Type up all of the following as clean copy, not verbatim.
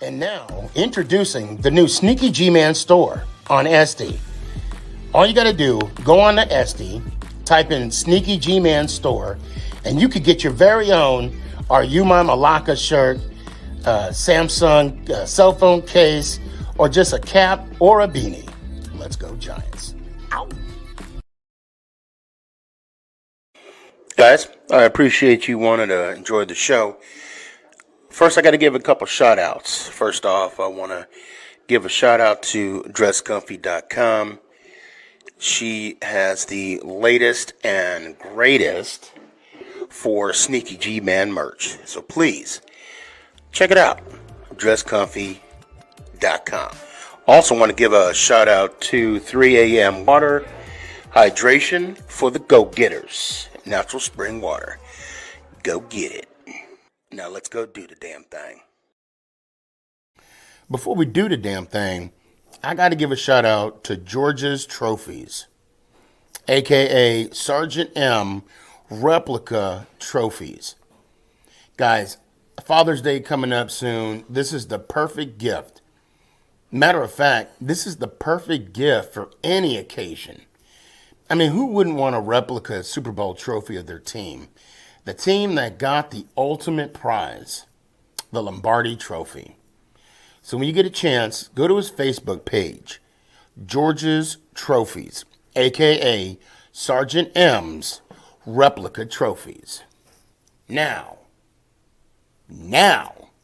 And now, introducing the new SneakyG Man store on SD. All you got to do, go on to SD, type in SneakyG Man store, and you could get your very own Are You My Malacca shirt, Samsung cell phone case, or just a cap or a beanie. Let's go Giants. Ow. Guys, I appreciate you wanting to enjoy the show. First, I got to give a couple shout outs. First off, I want to give a shout out to dresscomfy.com. She has the latest and greatest for SneakyG Man merch. So please, check it out. dresscomfy.com. Also want to give a shout out to 3 a.m. Water Hydration for the go-getters. Natural spring water. Go get it. Now let's go do the damn thing. Before we do the damn thing, I got to give a shout out to George's Trophies, aka Sergeant M Replica Trophies. Guys, Father's Day coming up soon. This is the perfect gift. Matter of fact, this is the perfect gift for any occasion. I mean, who wouldn't want a replica Super Bowl trophy of their team? The team that got the ultimate prize, the Lombardi Trophy. So when you get a chance, go to his Facebook page, George's Trophies, a.k.a. Sergeant M's Replica Trophies. Now,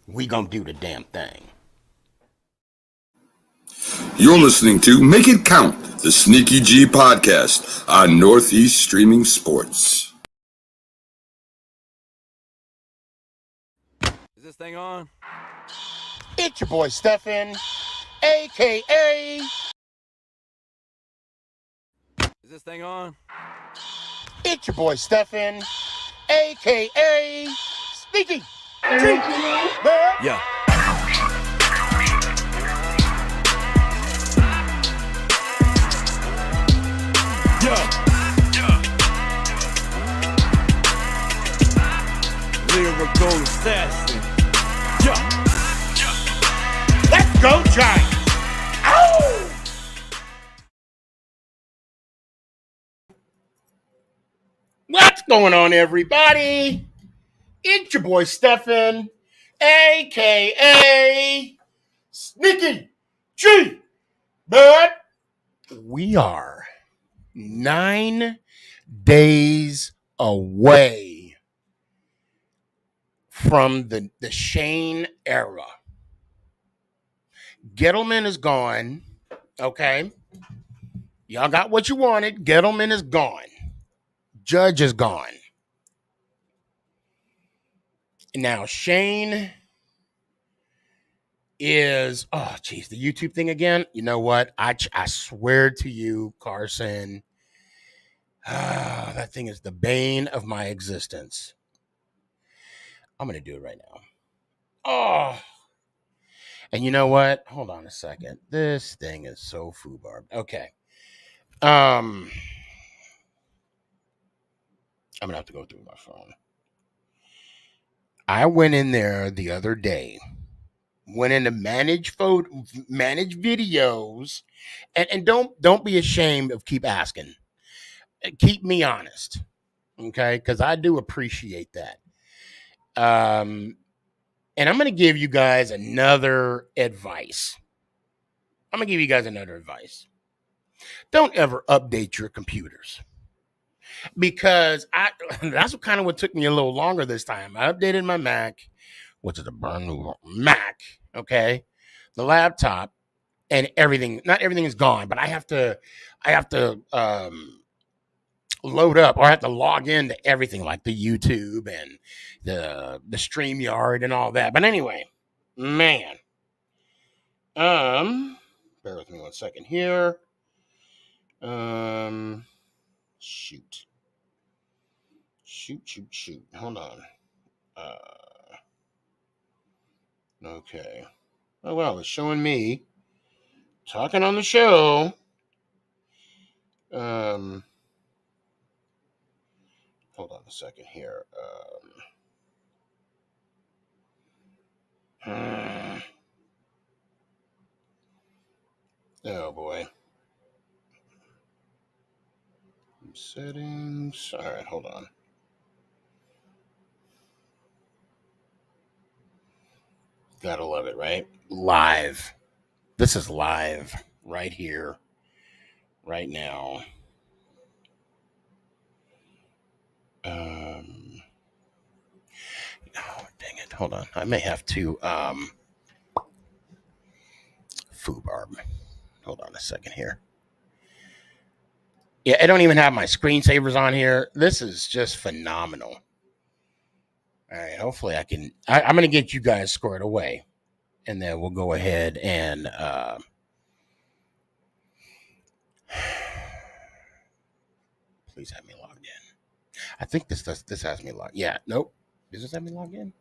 we gonna do the damn thing. You're listening to Make It Count, the SneakyG podcast on Northeast Streaming Sports. Is this thing on? It's your boy Stefan, a.k.a. Is this thing on? It's your boy Stefan, a.k.a. SneakyG. Yeah. Lyrical assassin. Let's go Giants. Ow! What's going on, everybody? It's your boy Stefan, a.k.a. SneakyG. But we are 9 days away from the Shane era. Gettleman is gone, okay? Y'all got what you wanted. Gettleman is gone. Judge is gone. Now, Shane is, oh, geez, the YouTube thing again. You know what? I swear to you, Carson, that thing is the bane of my existence. I'm going to do it right now. Oh, and you know what? Hold on a second. This thing is so foobarb. Okay. I'm going to have to go through my phone. I went in there the other day, went into manage videos, and don't be ashamed of keep asking. Keep me honest, okay? Because I do appreciate that. And I'm going to give you guys another advice. Don't ever update your computers. Because that's what took me a little longer this time. I updated my Mac, which is a brand new Mac, okay? The laptop and everything, not everything is gone, but I have to load up, or I have to log into everything like the YouTube and the StreamYard and all that. But anyway, man. Bear with me 1 second here. Shoot. Hold on. Okay. Oh, well, it's showing me talking on the show. Hold on a second here. Oh boy. Settings. All right, hold on. Gotta love it, right? Live. This is live right here, right now. Oh, dang it. Hold on. I may have to foobarb. Hold on a second here. Yeah, I don't even have my screensavers on here. This is just phenomenal. All right, hopefully I'm going to get you guys squared away. And then we'll go ahead and please have me logged in. I think this has me logged. Yeah, nope. Does this have me logged in?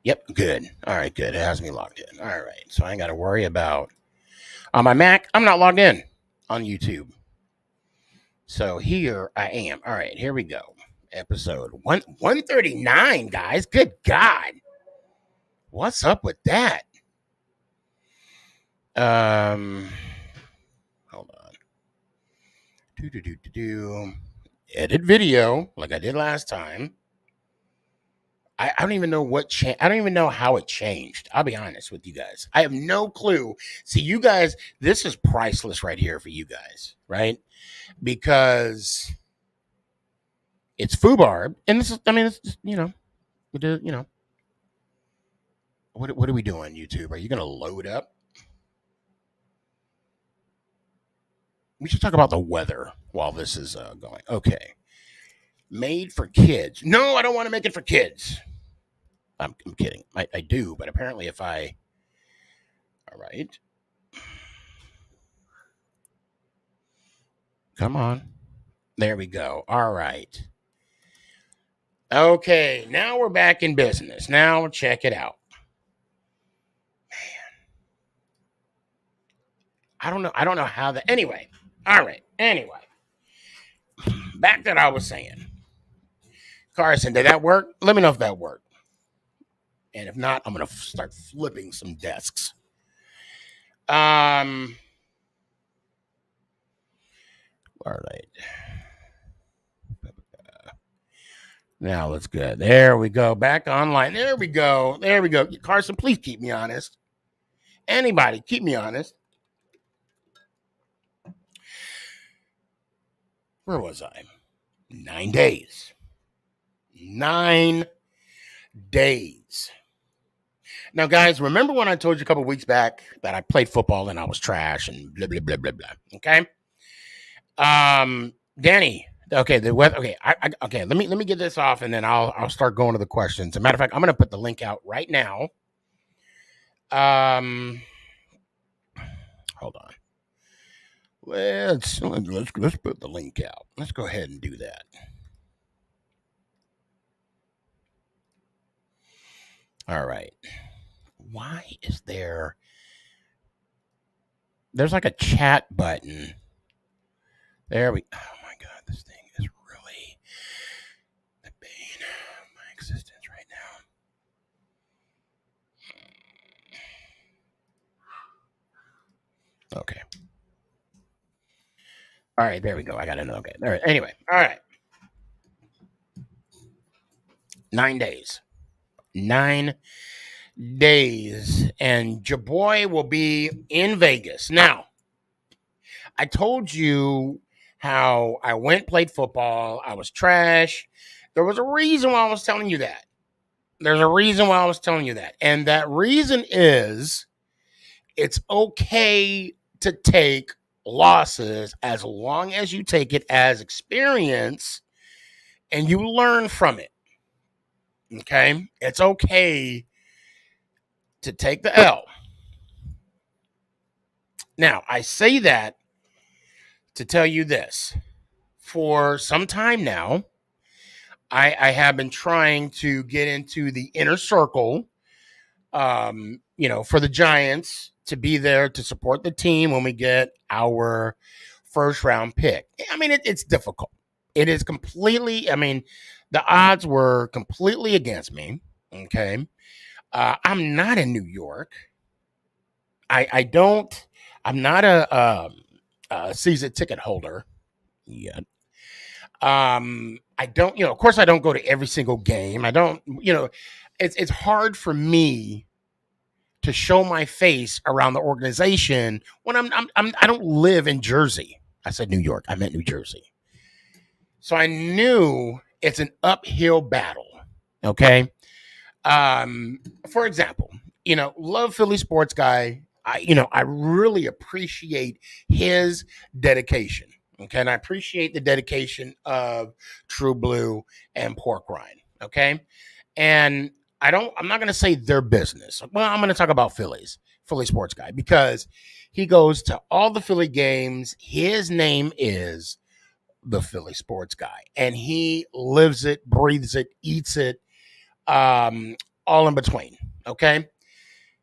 Yep, good. All right, good. It has me logged in. All right, so I ain't got to worry about on my Mac. I'm not logged in on YouTube. So here I am. All right, here we go. Episode 139, guys. Good God. What's up with that? Hold on. Edit video like I did last time. I don't even know I don't even know how it changed. I'll be honest with you guys. I have no clue. See, you guys, this is priceless right here for you guys, right? Because it's foobarb, and this is, I mean, it's just, we do, what are we doing, YouTube? Are you going to load up? We should talk about the weather while this is going. Okay. Made for kids. No, I don't want to make it for kids. I'm kidding. I do, but apparently if I... All right. Come on. There we go. All right. Okay, now we're back in business. Now check it out. Man. I don't know how that... Anyway. All right. Anyway. Back that I was saying. Carson, did that work? Let me know if that worked. And if not, I'm going to start flipping some desks. All right. Now let's go. There we go. Back online. There we go. There we go. Carson, please keep me honest. Anybody, keep me honest. Where was I? 9 days. 9 days. Now, guys, remember when I told you a couple weeks back that I played football and I was trash and blah, blah, blah, blah, blah. Okay. Danny. Okay. The weather. Okay. Okay. Let me get this off and then I'll start going to the questions. As a matter of fact, I'm going to put the link out right now. Hold on. Let's put the link out. Let's go ahead and do that. All right. Why is there's like a chat button. There we, oh my God, this thing is really the bane of my existence right now. Okay. All right, there we go. I got it. Okay. All right. Anyway, all right. 9 days. 9 days. And your boy will be in Vegas. Now, I told you how I played football. I was trash. There was a reason why I was telling you that. There's a reason why I was telling you that. And that reason is it's okay to take losses as long as you take it as experience and you learn from it. Okay? It's okay to take the L. Now, I say that to tell you this. For some time now, I have been trying to get into the inner circle, for the Giants to be there to support the team when we get our first round pick. I mean, it's difficult. It is completely, the odds were completely against me. Okay. I'm not in New York. I don't I'm not a season ticket holder yet. I don't, of course I don't go to every single game. I don't, it's hard for me to show my face around the organization when I don't live in Jersey. I said New York. I meant New Jersey. So I knew it's an uphill battle. Okay. For example, love Philly sports guy. I really appreciate his dedication. Okay. And I appreciate the dedication of True Blue and Pork Rind. Okay. And I'm not going to say their business. Well, I'm going to talk about Philly sports guy, because he goes to all the Philly games. His name is the Philly sports guy, and he lives it, breathes it, eats it, all in between. Okay.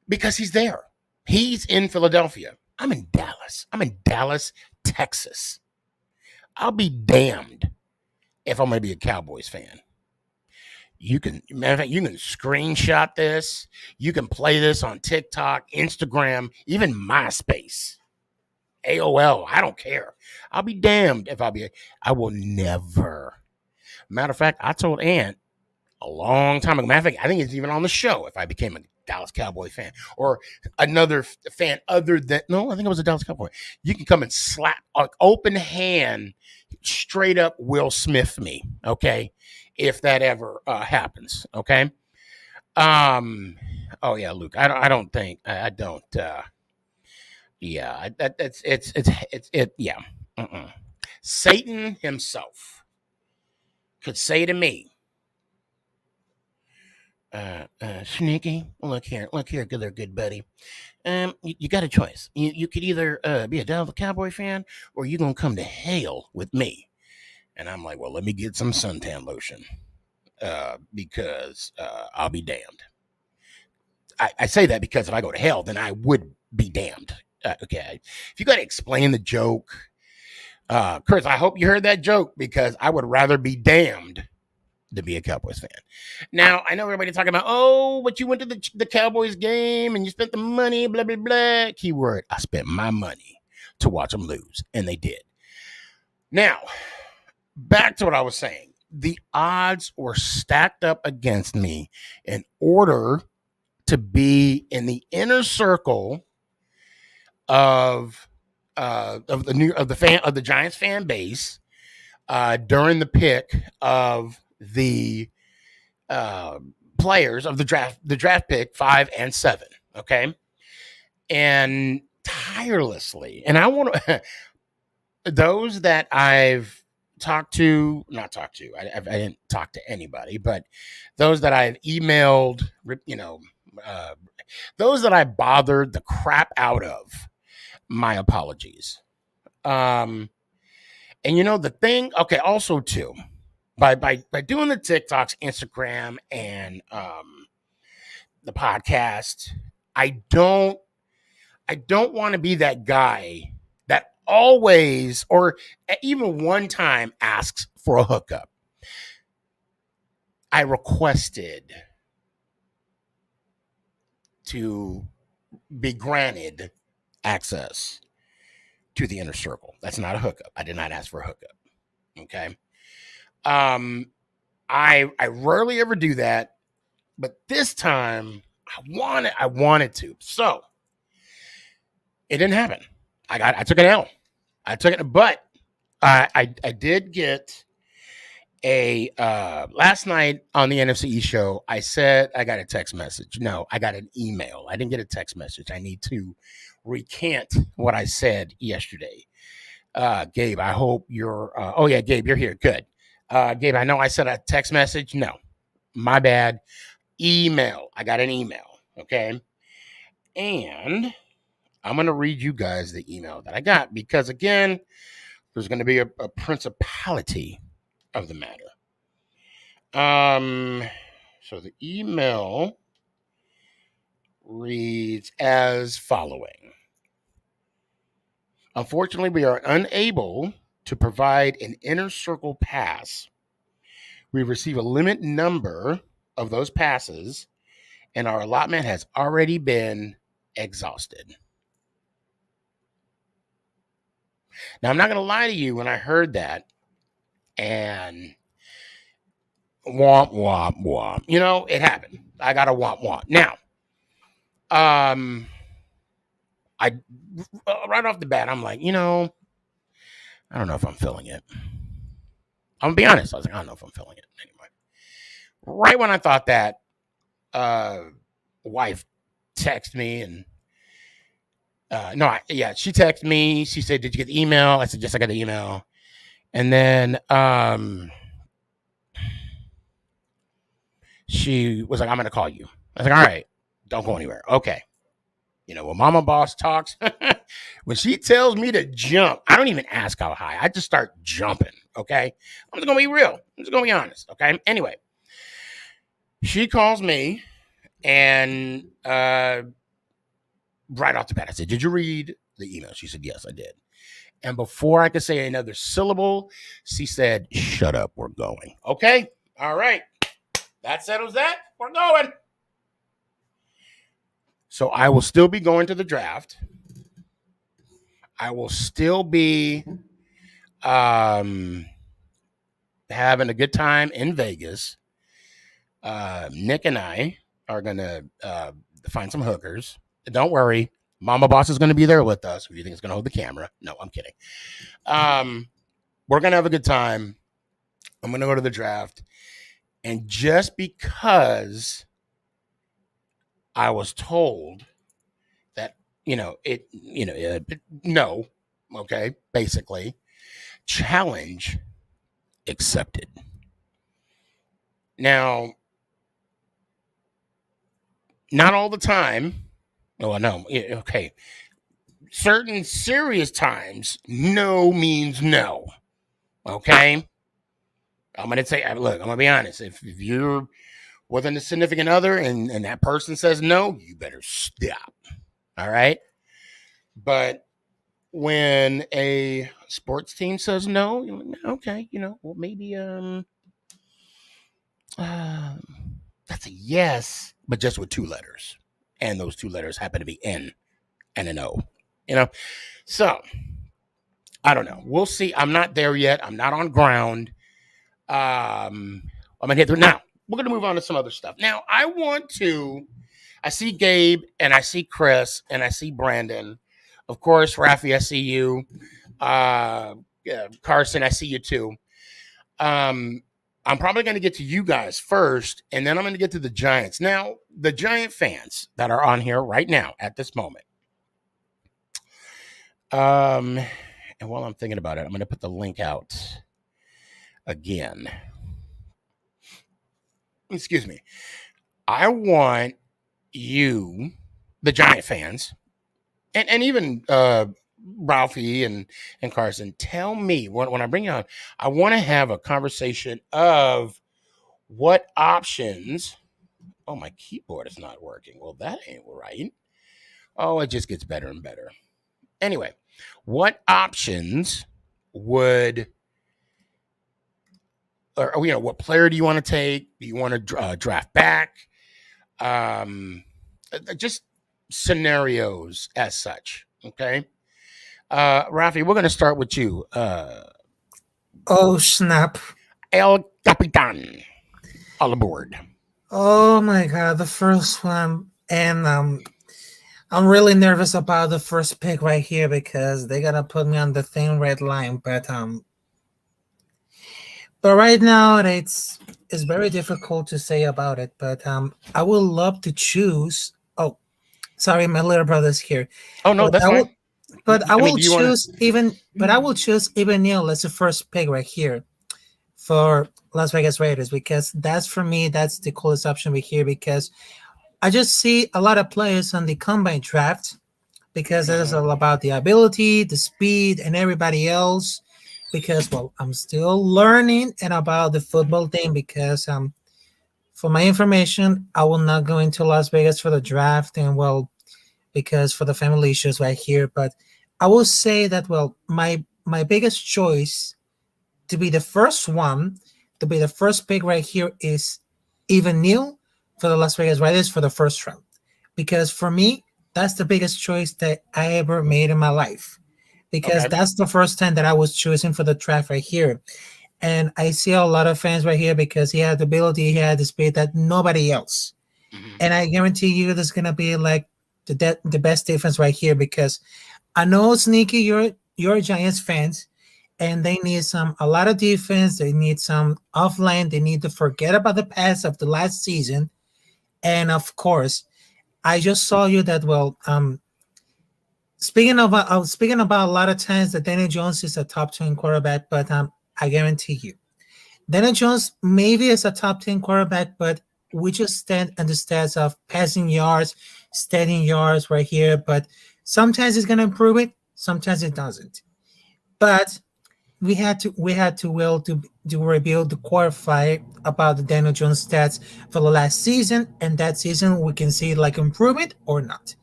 Because he's there. He's in Philadelphia. I'm in Dallas, Texas. I'll be damned if I'm going to be a Cowboys fan. Matter of fact, you can screenshot this. You can play this on TikTok, Instagram, even MySpace, AOL. I don't care. I'll be damned if I will never. Matter of fact, I told Aunt a long time ago. Matter of fact, I think it's even on the show, if I became a Dallas Cowboy fan or another fan other than, no, I think it was a Dallas Cowboy. You can come and slap, open hand, straight up Will Smith me, okay? If that ever happens, okay? Oh yeah, Luke. I don't think I don't. Yeah, yeah. Satan himself could say to me, Sneaky, look here, good buddy. You got a choice. You could either be a Dallas Cowboy fan, or you're gonna come to hell with me. And I'm like, well, let me get some suntan lotion, because I'll be damned. I say that because if I go to hell, then I would be damned. Okay, if you got to explain the joke, Chris, I hope you heard that joke, because I would rather be damned to be a Cowboys fan. Now, I know everybody talking about, oh, but you went to the Cowboys game and you spent the money, blah, blah, blah. Keyword, I spent my money to watch them lose, and they did. Now, back to what I was saying. The odds were stacked up against me in order to be in the inner circle of the Giants fan base during the pick of the players of the draft pick 5 and 7. Okay, and tirelessly, and I want to those that I've I didn't talk to anybody, but those that I've emailed, those that I bothered the crap out of, my apologies. And the thing, okay, also too, by doing the TikToks, Instagram, and the podcast, I don't want to be that guy that always, or even one time, asks for a hookup. I requested to be granted access to the inner circle. That's not a hookup. I did not ask for a hookup. Okay. I rarely ever do that, but this time I wanted to. So it didn't happen. I took an L. I took it, but I did get a last night on the NFC East show. I said I got a text message. No, I got an email. I didn't get a text message. I need to recant what I said yesterday. Gabe, I hope you're. Oh yeah, Gabe, you're here. Good. Gabe, I know I sent a text message. No, my bad. Email. I got an email. Okay, and I'm going to read you guys the email that I got, because, again, there's going to be a principality of the matter. So the email reads as following. Unfortunately, we are unable to provide an inner circle pass. We receive a limited number of those passes, and our allotment has already been exhausted. Now, I'm not going to lie to you. When I heard that, and womp, womp, womp, it happened. I got a womp, womp. Now, I right off the bat, I'm like, I don't know if I'm feeling it. I'm going to be honest. I was like, I don't know if I'm feeling it anyway. Right when I thought that, wife texted me and she texted me. She said, "Did you get the email?" I said, "Yes, I got the email." And then she was like, "I'm gonna call you." I was like, "All right, don't go anywhere." Okay. When Mama Boss talks, when she tells me to jump, I don't even ask how high. I just start jumping. Okay. I'm just gonna be real. I'm just gonna be honest. Okay. Anyway, she calls me and right off the bat, I said, "Did you read the email?" She said, "Yes, I did." And before I could say another syllable, she said, "Shut up, we're going." Okay, all right. That settles that. We're going. So I will still be going to the draft. I will still be having a good time in Vegas. Nick and I are going to find some hookers. Don't worry. Mama Boss is going to be there with us. Who do you think is going to hold the camera? No, I'm kidding. We're going to have a good time. I'm going to go to the draft. And just because I was told that, no, okay, basically, challenge accepted. Now, not all the time. Oh, no. Okay. Certain serious times, no means no. Okay. I'm going to say, look, I'm going to be honest. If you're with a significant other and that person says no, you better stop. All right. But when a sports team says no, you're like, okay, well, maybe, that's a yes, but just with 2 letters. And those 2 letters happen to be N and an O, So I don't know. We'll see. I'm not there yet. I'm not on ground. I'm gonna hit through now. We're gonna move on to some other stuff. Now, I see Gabe and I see Chris and I see Brandon. Of course, Rafi, I see you. Carson, I see you too. I'm probably going to get to you guys first, and then I'm going to get to the Giants. Now, the Giant fans that are on here right now at this moment. And while I'm thinking about it, I'm going to put the link out again. Excuse me. I want you, the Giant fans, and even Ralphie and Carson, tell me when I bring you on, I want to have a conversation of what options. Oh, my keyboard is not working. Well, that ain't right. Oh, it just gets better and better. Anyway, what options would, or what player do you want to take? Do you want to draft back? Just scenarios as such. Okay. Rafi, we're going to start with you. Oh, snap. El Capitan. All aboard. Oh, my God. The first one. And I'm really nervous about the first pick right here because they got to put me on the thin red line. But right now, it's very difficult to say about it. But I would love to choose. Oh, sorry, my little brother's here. Oh, no, that's fine. I will choose Even Neal as the first pick right here for Las Vegas Raiders because that's for me, that's the coolest option right here because I just see a lot of players on the combine draft because it is all about the ability, the speed, and everybody else because, well, I'm still learning and about the football thing because for my information, I will not go into Las Vegas for the draft and, well, because for the family issues right here. But I will say that, well, my biggest choice to be the first one, to be the first pick right here is Even Neal for the Las Vegas Raiders for the first round. Because for me, that's the biggest choice that I ever made in my life. because Okay. that's the first time that I was choosing for the draft right here. And I see a lot of fans right here because he had the ability, he had the speed that nobody else. Mhm. And I guarantee you, there's gonna be like the best defense right here because I know Sneaky, you're Giants fans, and they need a lot of defense. They need some offline. They need to forget about the past of the last season. And of course, I just saw you that speaking about a lot of times that Daniel Jones is a top 10 quarterback, but I guarantee you, Daniel Jones maybe is a top 10 quarterback, but we just stand on the stats of passing yards, stealing yards right here. But sometimes it's gonna improve it, sometimes it doesn't. But we had to will to rebuild the qualify about the Daniel Jones stats for the last season, and that season we can see like improvement or not.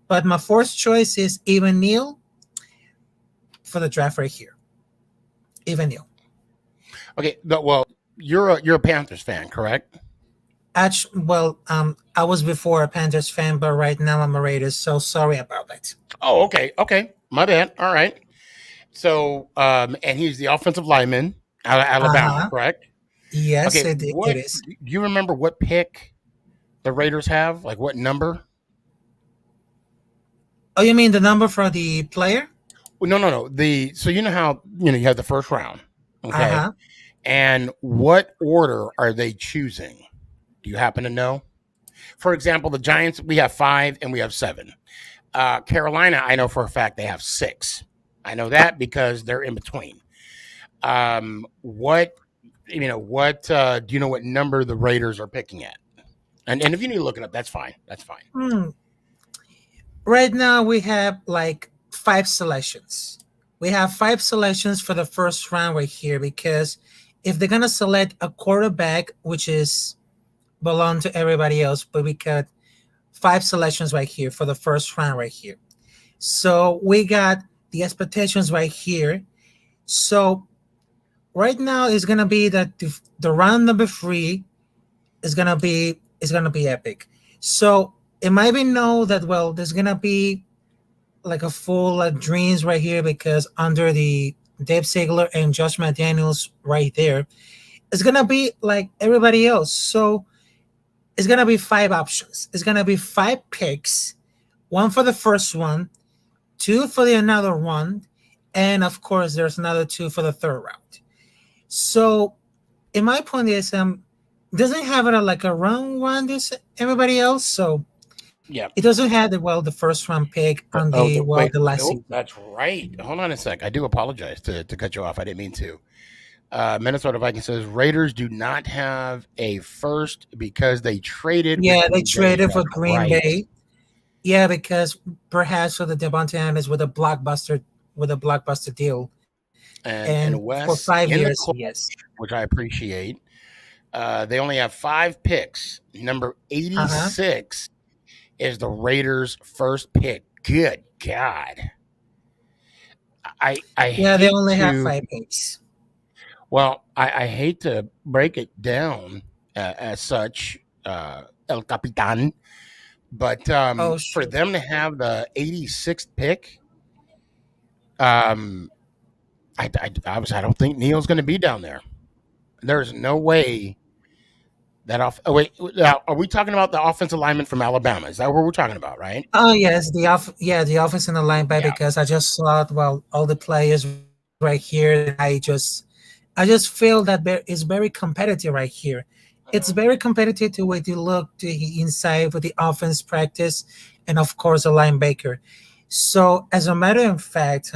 But my fourth choice is Evan Neal for the draft right here. Evan Neal. Okay. Well, you're a Panthers fan, correct? Actually, I was before a Panthers fan, but right now I'm a Raiders, so sorry about that. Oh, okay. Okay. My bad. All right. So, and he's the offensive lineman out of Alabama, Uh-huh. correct? Yes, Okay. it What is. do you remember? What pick the Raiders have? Like what number? Oh, you mean the number for the player? Well, no. So you know how you have the first round, okay? Uh-huh. And what order are they choosing? Do you happen to know? For example, the Giants, we have 5 and we have 7. Carolina, I know for a fact they have 6. I know that because they're in between. What do you know what number the Raiders are picking at? And if you need to look it up, that's fine. That's fine. Right now we have like 5 selections. We have 5 selections for the first round right here because if they're gonna select a quarterback, which is belong to everybody else, but we got 5 selections right here for the first round right here. So we got the expectations right here. So right now is gonna be that the round number 3 is gonna be epic. So it might be know that there's gonna be like a full dreams right here because under the Dave Ziegler and Josh McDaniels right there, it's gonna be like everybody else. So it's gonna be 5 options. It's gonna be 5 picks, one for the first one, 2 for the another one, and of course there's another 2 for the third round. So in my point is doesn't have it like a round one this everybody else. So Yeah. it doesn't have the first round pick on Wait. the last Nope, season. that's right. Hold on a sec. I do apologize to cut you off. I didn't mean to. Minnesota Vikings says Raiders do not have a first because they traded. Yeah, with they Green traded Bay. for That's Green right. Bay. Yeah, because perhaps for the Devontae Adams with a blockbuster deal, And and for Wes 5 in the years, club, yes. which I appreciate. They only have 5 picks. Number Uh huh. 86 is the Raiders' first pick. Good God. I Yeah, they hate only have to 5 picks. well, I hate to break it down as such, El Capitan, but Oh, for sure. them to have the 86th pick, um, obviously I don't think Neil's going to be down there. There's no way that off. Oh wait, now, are we talking about the offensive lineman from Alabama? Is that what we're talking about, right? Oh yes, the offense and the linebacker Yeah. because I just saw all the players right here. I just feel that it's very competitive right here. It's very competitive the way to look to inside with the offense practice, and of course the linebacker. So as a matter of fact,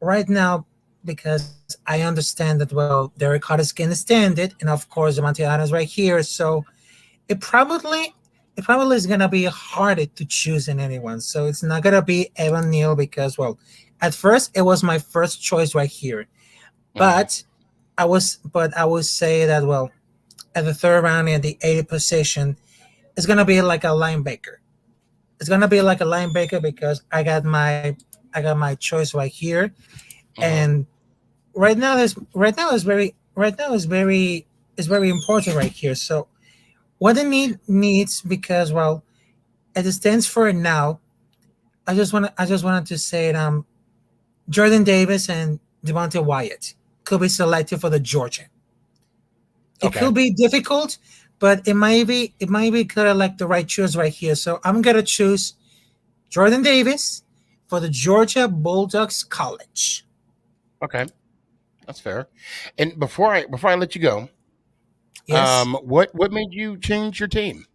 right now because I understand that Derek Carr can stand it, and of course Devontae Adams right here. So it probably it probably is gonna be harder to choose in anyone. So it's not gonna be Evan Neal because at first it was my first choice right here, Mhm. but I would say that at the third round in the 80th position, it's gonna be like a linebacker. It's gonna be like a linebacker because I got my choice right here, Mhm. and right now is very important right here. So what the needs because as it stands for now, I just wanted to say it Jordan Davis and Devontae Wyatt could be selected for the Georgia. It Okay. could be difficult, but it might be kind of like the right choice right here. So I'm gonna choose Jordan Davis for the Georgia Bulldogs College. Okay, that's fair. And before I let you go, Yes. what made you change your team?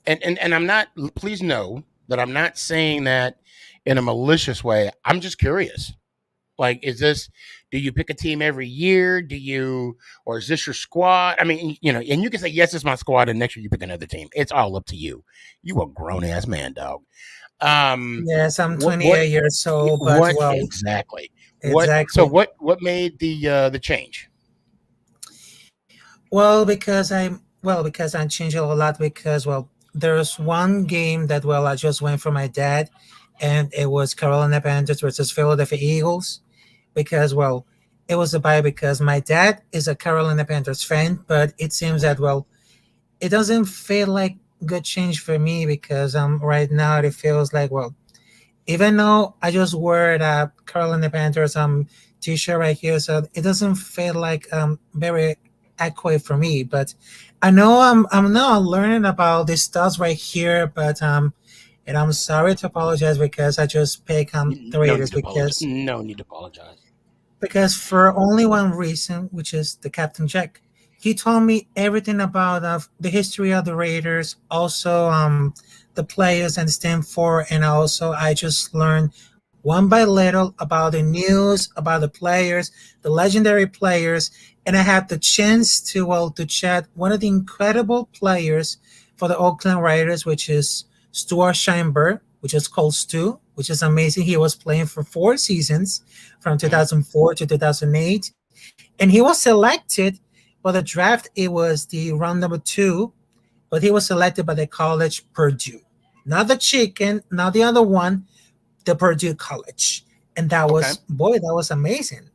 And I'm not. Please know that I'm not saying that in a malicious way. I'm just curious. Like, do you pick a team every year? Or is this your squad? I mean, and you can say, yes, it's my squad, and next year you pick another team. It's all up to you. You a grown ass man, dog. Yes, I'm What 28 years old, but well, exactly? exactly. What made the change? Because I changed a lot because there's one game that I just went for my dad, and it was Carolina Panthers versus Philadelphia Eagles because it was a bye because my dad is a Carolina Panthers fan, but it seems that it doesn't feel like good change for me because right now it feels like even though I just wear the Carolina Panthers t-shirt right here, so it doesn't feel like very accurate for me. But I know I'm now learning about these stuff right here, but and I'm sorry to apologize because I just pick the Raiders No need to apologize. because for only one reason, which is the Captain Jack. He told me everything about the history of the Raiders, also the players and stand for, and also I just learned one by little about the news, about the players, the legendary players, and I had the chance to chat one of the incredible players for the Oakland Raiders, which is Stuart Schambert, which is called Stu, which is amazing. He was playing for 4 seasons from 2004 to 2008, and he was selected for the draft. It was the round number 2, but he was selected by the college Purdue, not the chicken, not the other one, the Purdue College, and that was amazing.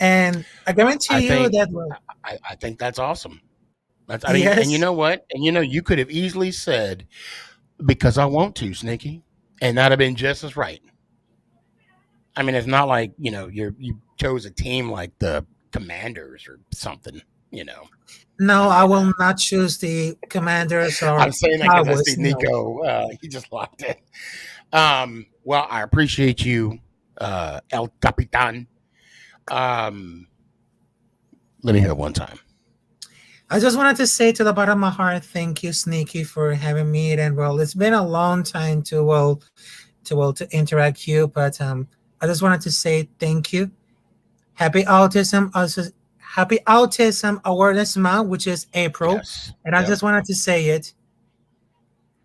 And I guarantee you that I think that's awesome. And you yes, know what? And you could have easily said, because I want to, Sneaky, and that'd have been just as right. I mean, it's not like you chose a team like the Commanders or something. no, I will not choose the Commanders or I'm saying that because I Cowboys. see No. Nico. He just locked in. Well, I appreciate you, El Capitan. Let me hear it one time. I just wanted to say to the bottom of my heart, thank you, Sneaky, for having me. And it's been a long time to interact you, but I just wanted to say thank you. Happy Autism Awareness Month, which is April, Yes. and I just wanted to say it.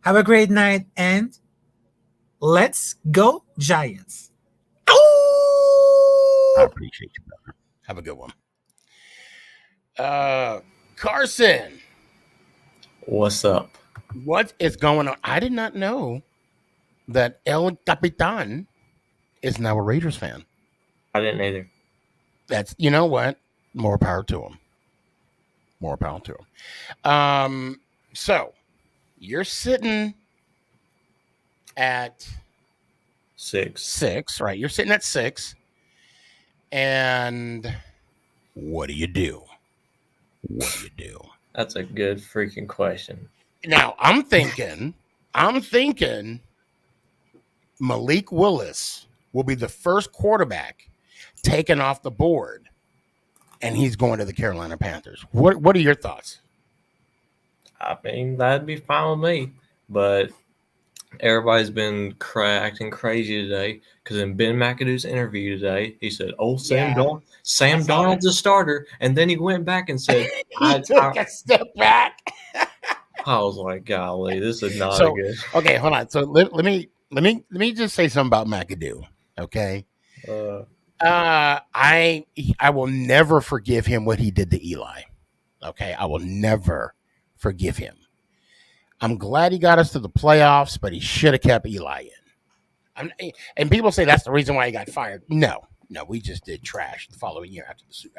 Have a great night, and let's go Giants! I appreciate you, brother. Have a good one. Carson, What's up? what is going on? I did not know that El Capitan is now a Raiders fan. I didn't either. That's, you know what? More power to him. More power to him. So you're sitting at 6, right? You're sitting at 6. And what do you do? What do you do? That's a good freaking question. Now, I'm thinking Malik Willis will be the first quarterback taken off the board, and he's going to the Carolina Panthers. What are your thoughts? I mean, that'd be fine with me. But everybody's been acting crazy today because in Ben McAdoo's interview today, he said, Sam Darnold's a starter. And then he went back and said, He took a step back. I was like, golly, this is not good. Okay, hold on. So let me just say something about McAdoo. Okay. I will never forgive him what he did to Eli. Okay, I will never forgive him. I'm glad he got us to the playoffs, but he should have kept Eli in. And people say that's the reason why he got fired. No, we just did trash the following year after the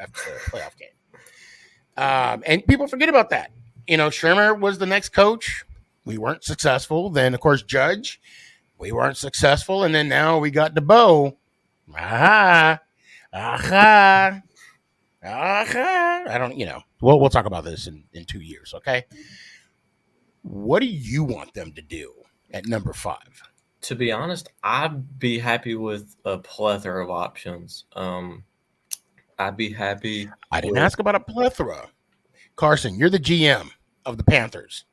playoff game. And people forget about that. Schirmer was the next coach. We weren't successful. Then, of course, Judge, we weren't successful. And then now we got DeBow. Aha. Aha. Aha. I don't, we'll talk about this in 2 years, okay? What do you want them to do at number 5? To be honest, I'd be happy with a plethora of options. I'd be happy. I didn't ask about a plethora. Carson, you're the GM of the Panthers.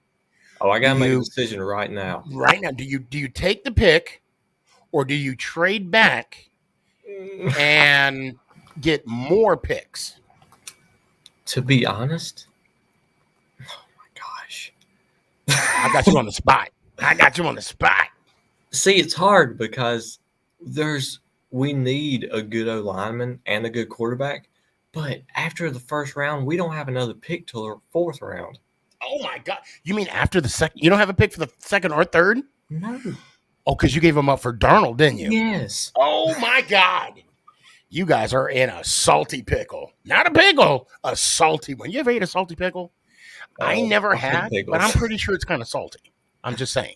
Oh, I gotta make a decision right now. Right now, do you take the pick, or do you trade back and get more picks? To be honest, oh my gosh, I got you on the spot. See, it's hard because we need a good O lineman and a good quarterback, but after the first round, we don't have another pick till the 4th round. Oh my God! You mean after the second? You don't have a pick for the 2nd or 3rd? No. Oh, because you gave him up for Darnold, didn't you? Yes. Oh my God! You guys are in a salty pickle. Not a pickle, a salty one. You ever ate a salty pickle? I never have, but I'm pretty sure it's kind of salty. I'm just saying.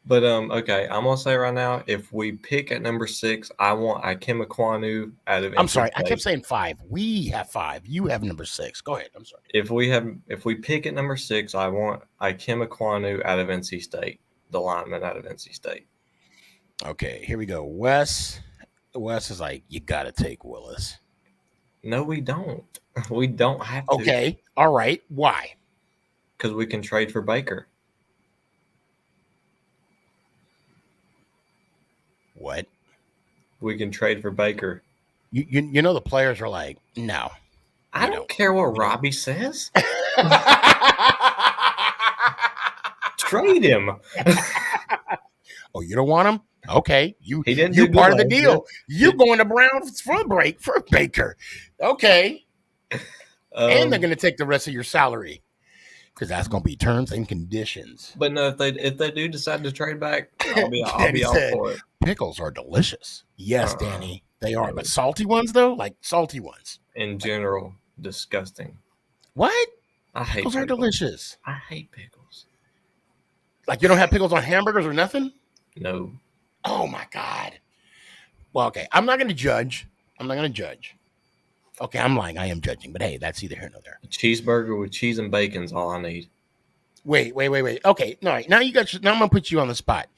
But okay, I'm gonna say right now, if we pick at number 6, I want Ikem Ekwonu out of. I'm sorry, I kept saying 5. We have 5. You have number 6. Go ahead. I'm sorry. If we pick at number 6, I want Ikem Ekwonu out of NC State, the lineman out of NC State. Okay, here we go. Wes is like, you got to take Willis. No, we don't. We don't have to. Okay, all right. Why? Because we can trade for Baker. What? We can trade for Baker. You know the players are like, no. I don't care what Robbie says. Trade him. Oh, you don't want him? Okay, you you part of the deal. You're going to Browns for Baker. Okay, and they're going to take the rest of your salary because that's going to be terms and conditions. But no, if they do decide to trade back, I'll be all for it. Pickles are delicious. Yes, Danny, they are. But salty ones though, like salty ones in general, disgusting. What? I hate pickles. Are delicious. I hate pickles. Like you don't have pickles on hamburgers or nothing? No. Oh my God. Well, okay. I'm not going to judge. Okay, I'm lying. I am judging, but hey, that's either here nor there. A cheeseburger with cheese and bacon's all I need. Wait. Okay, all right. Now I'm gonna put you on the spot.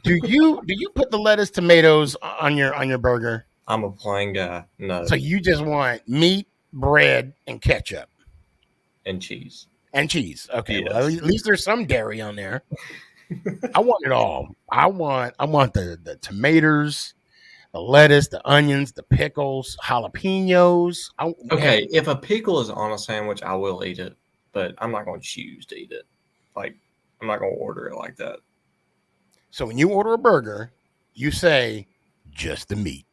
Do you put the lettuce, tomatoes on your burger? I'm a plain guy. No. So you just want meat, bread, and ketchup, and cheese. Okay. Yes. Well, at least there's some dairy on there. I want it all. I want the tomatoes, the lettuce, the onions, the pickles, jalapenos. Okay, if a pickle is on a sandwich, I will eat it, but I'm not going to choose to eat it. Like, I'm not going to order it like that. So when you order a burger, you say just the meat.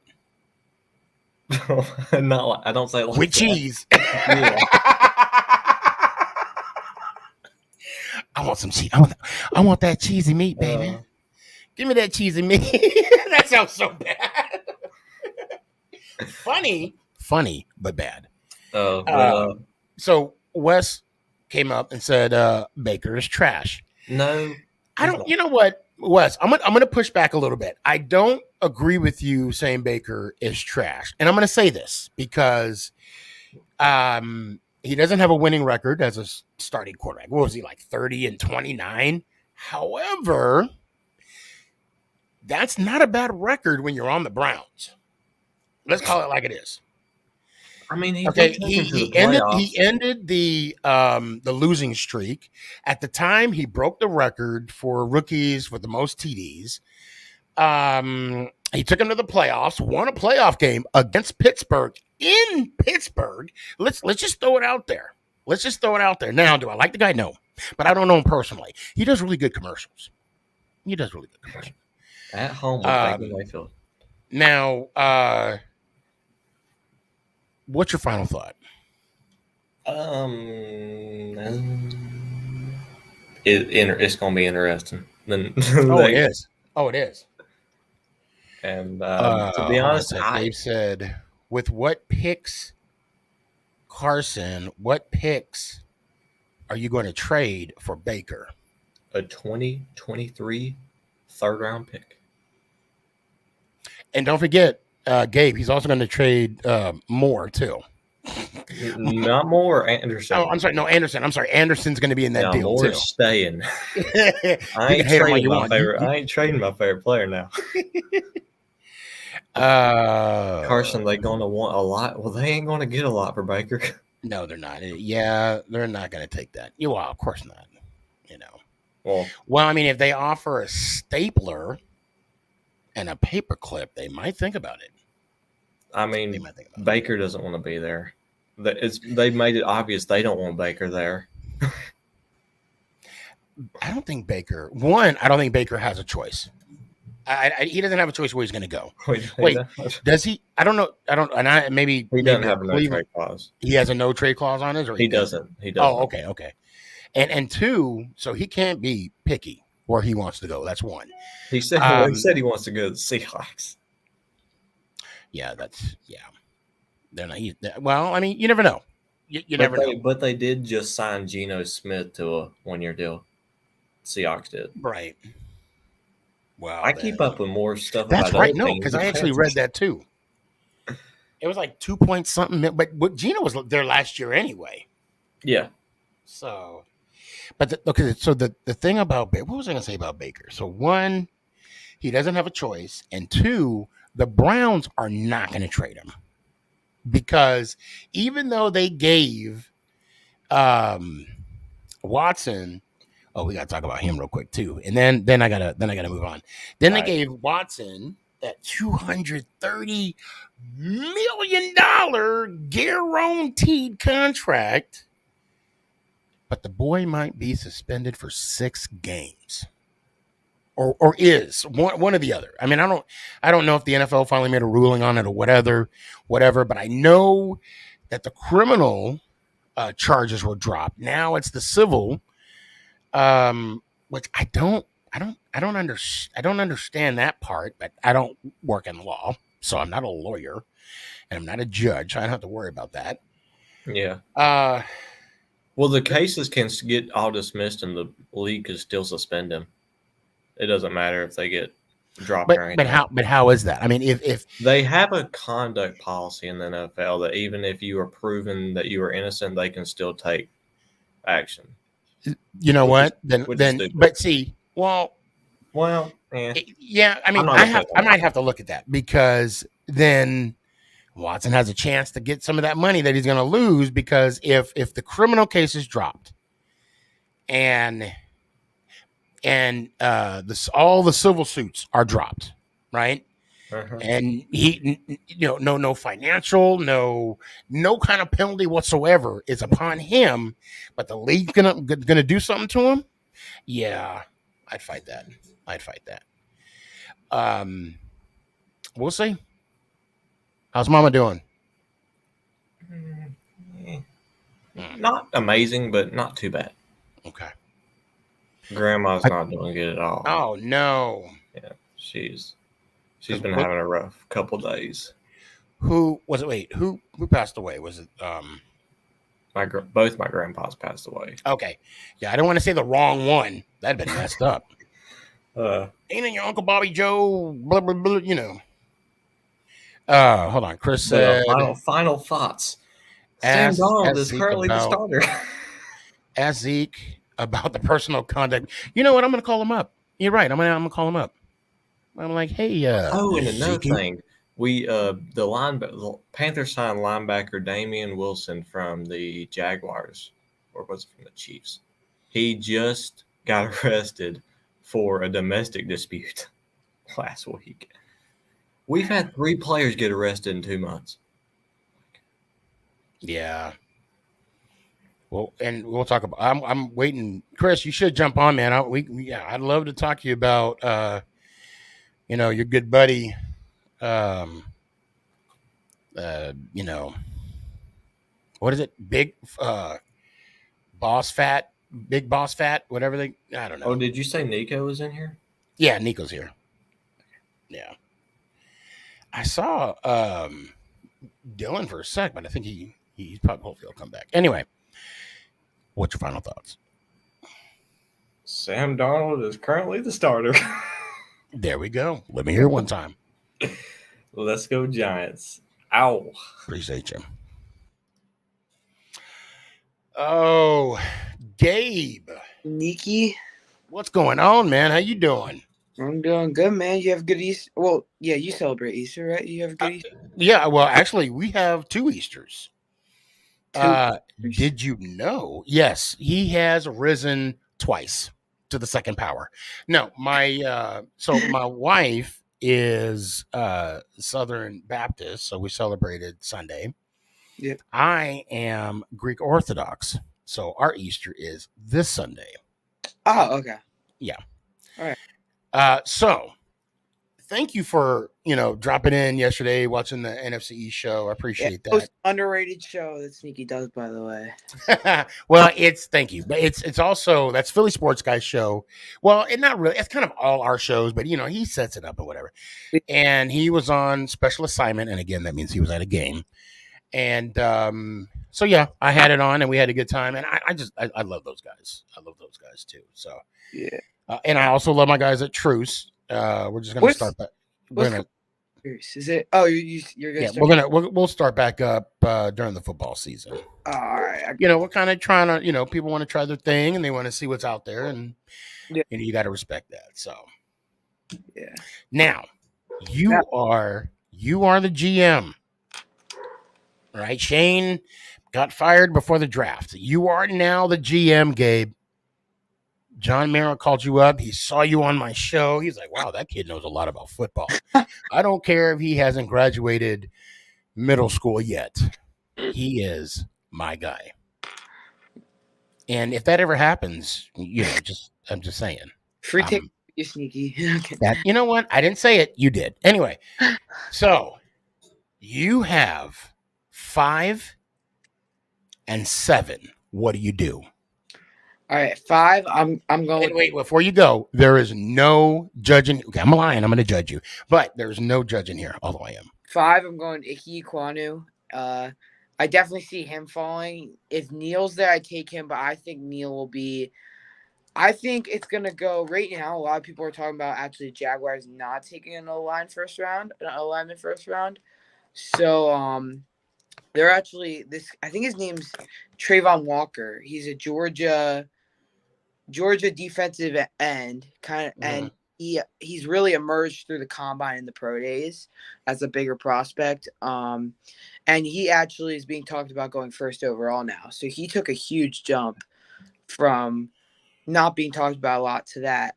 Not I don't say it like with that. Cheese. Yeah. I want some cheese. I want that cheesy meat, baby. Give me that cheesy meat. That sounds so bad. Funny, but bad. So Wes came up and said Baker is trash. No, I don't. You know what, Wes? I'm gonna push back a little bit. I don't agree with you saying Baker is trash, and I'm gonna say this because he doesn't have a winning record as a starting quarterback. What was he, like 30-29? However, that's not a bad record when you're on the Browns. Let's call it like it is. I mean, he ended the losing streak. At the time, he broke the record for rookies with the most TDs. He took him to the playoffs, won a playoff game against Pittsburgh in Pittsburgh. Let's just throw it out there. Now, do I like the guy? No, but I don't know him personally. He does really good commercials. At home with Baker Mayfield. Now, what's your final thought? It's going to be interesting. It is. And to be honest, they said, with what picks, Carson, what picks are you going to trade for Baker? A 2023 third-round pick. And don't forget, Gabe, he's also going to trade Moore too. Not more Anderson. Oh, I'm sorry. No, Anderson. I'm sorry. Anderson's going to be in that Now, deal Moore's too. staying. You I can ain't hate him all trading you my want. favorite. I ain't trading my favorite player now. Carson, they gonna want a lot. Well, they ain't gonna get a lot for Baker. No, they're not. Yeah, they're not going to take that. Well, of course not. You know. Well, I mean, if they offer a stapler and a paperclip, they might think about it. I mean, Baker doesn't want to be there. They made it obvious they don't want Baker there. I don't think Baker has a choice. He doesn't have a choice where he's going to go. Wait, does he? I don't know. Maybe he doesn't have a no trade clause. He has a no trade clause on his, or he doesn't. He doesn't. Oh, okay. And two, so he can't be picky where he wants to go. That's one. He said he wants to go to the Seahawks. Yeah, they're not. Well, I mean, you never know. You never know. But they did just sign Geno Smith to a 1-year deal. Seahawks did. Right. Well, I keep up with more stuff. That's right. No, because I actually read that too. It was like 2 point something, but Geno was there last year anyway. Yeah. So, but the thing about Baker, what was I going to say about Baker? So one, he doesn't have a choice, and two, the Browns are not going to trade him because even though they gave Watson. Oh, we got to talk about him real quick too, and then I gotta move on. Then they gave Watson that $230 million guaranteed contract, but the boy might be suspended for 6 games, or is one or the other. I mean, I don't know if the NFL finally made a ruling on it or whatever. But I know that the criminal charges were dropped. Now it's the civil. Which I don't understand that part, but I don't work in law, so I'm not a lawyer and I'm not a judge. I don't have to worry about that. Yeah. Well, the cases can get all dismissed and the league could still suspend him. It doesn't matter if they get dropped or anything. But how is that? I mean, if they have a conduct policy in the NFL that even if you are proven that you are innocent, they can still take action. You know what? But see, well, yeah. I mean, I might have to look at that because then Watson has a chance to get some of that money that he's going to lose because if the criminal case is dropped and all the civil suits are dropped, right? Uh-huh. And he, no financial, no kind of penalty whatsoever is upon him, but the league's gonna do something to him. Yeah, I'd fight that. We'll see. How's Mama doing? Not amazing, but not too bad. Okay. Grandma's not doing good at all. Oh no. Yeah, she's been having a rough couple days. Who was it? Wait, who passed away? Was it both my grandpas passed away. Okay. Yeah, I don't want to say the wrong one. That'd been messed up. Ain't it your Uncle Bobby Joe? Blah blah blah. Hold on. Chris said final thoughts. Sam Donald is currently the starter. Ask Zeke about the personal conduct. You know what? I'm gonna call him up. You're right. I'm gonna call him up. I'm like, hey, and another thing, the Panthers signed linebacker Damian Wilson from the Jaguars, or was it from the Chiefs? He just got arrested for a domestic dispute last week. We've had 3 players get arrested in 2 months. Yeah. Well, and we'll talk about. I'm waiting, Chris. You should jump on, man. I'd love to talk to you about. Your good buddy, what is it? Big Boss Fat, whatever I don't know. Oh, did you say Nico was in here? Yeah, Nico's here. Yeah. I saw Dylan for a sec, but I think he's probably hopefully he'll come back. Anyway, what's your final thoughts? Sam Darnold is currently the starter. There we go. Let me hear one time. Let's go Giants. Ow. Appreciate you. Oh, Gabe. Nikki, What's going on, man? How you doing? I'm doing good, man. You have good Easter. Well, yeah, you celebrate Easter, right? You have good Easter. Yeah, well, actually, we have 2 Easters. Easters? Did you know? Yes, he has risen twice to the second power. No, my wife is Southern Baptist, so we celebrated Sunday. Yep. I am Greek Orthodox, so our Easter is this Sunday. Oh, okay. Yeah. All right. So thank you for dropping in yesterday, watching the NFC East show. I appreciate that. Most underrated show that Sneaky does, by the way. Well, thank you, but it's also that's Philly Sports Guy's show. Well, it's not really. It's kind of all our shows, but he sets it up and whatever. And he was on special assignment, and again, that means he was at a game. And so yeah, I had it on, and we had a good time. And I love those guys. I love those guys too. So yeah, and I also love my guys at Truce. We're just gonna start back. Is it? Oh, you're gonna. Yeah, we'll start back up during the football season. All right. We're kind of trying to. People want to try their thing and they want to see what's out there, and you got to respect that. So yeah. Now you are the GM. All right, Shane got fired before the draft. You are now the GM, Gabe. John Merrill called you up. He saw you on my show. He's like, wow, that kid knows a lot about football. I don't care if he hasn't graduated middle school yet. He is my guy. And if that ever happens, I'm just saying. Free ticket, you Sneaky. Okay. You know what? I didn't say it. You did. Anyway, so you have 5 and 7. What do you do? All right, 5. I'm going. And wait, before you go, there is no judging. Okay, I'm lying. I'm going to judge you, but there's no judging here. Although I am 5. I'm going Ikwanu. I definitely see him falling. If Neil's there, I take him, but I think Neil will be. I think it's gonna go right now. A lot of people are talking about actually Jaguars not taking an alignment first round. So they're actually this. I think his name's Trayvon Walker. He's a Georgia defensive end, and he's really emerged through the combine and the pro days as a bigger prospect. And he actually is being talked about going first overall now. So he took a huge jump from not being talked about a lot to that.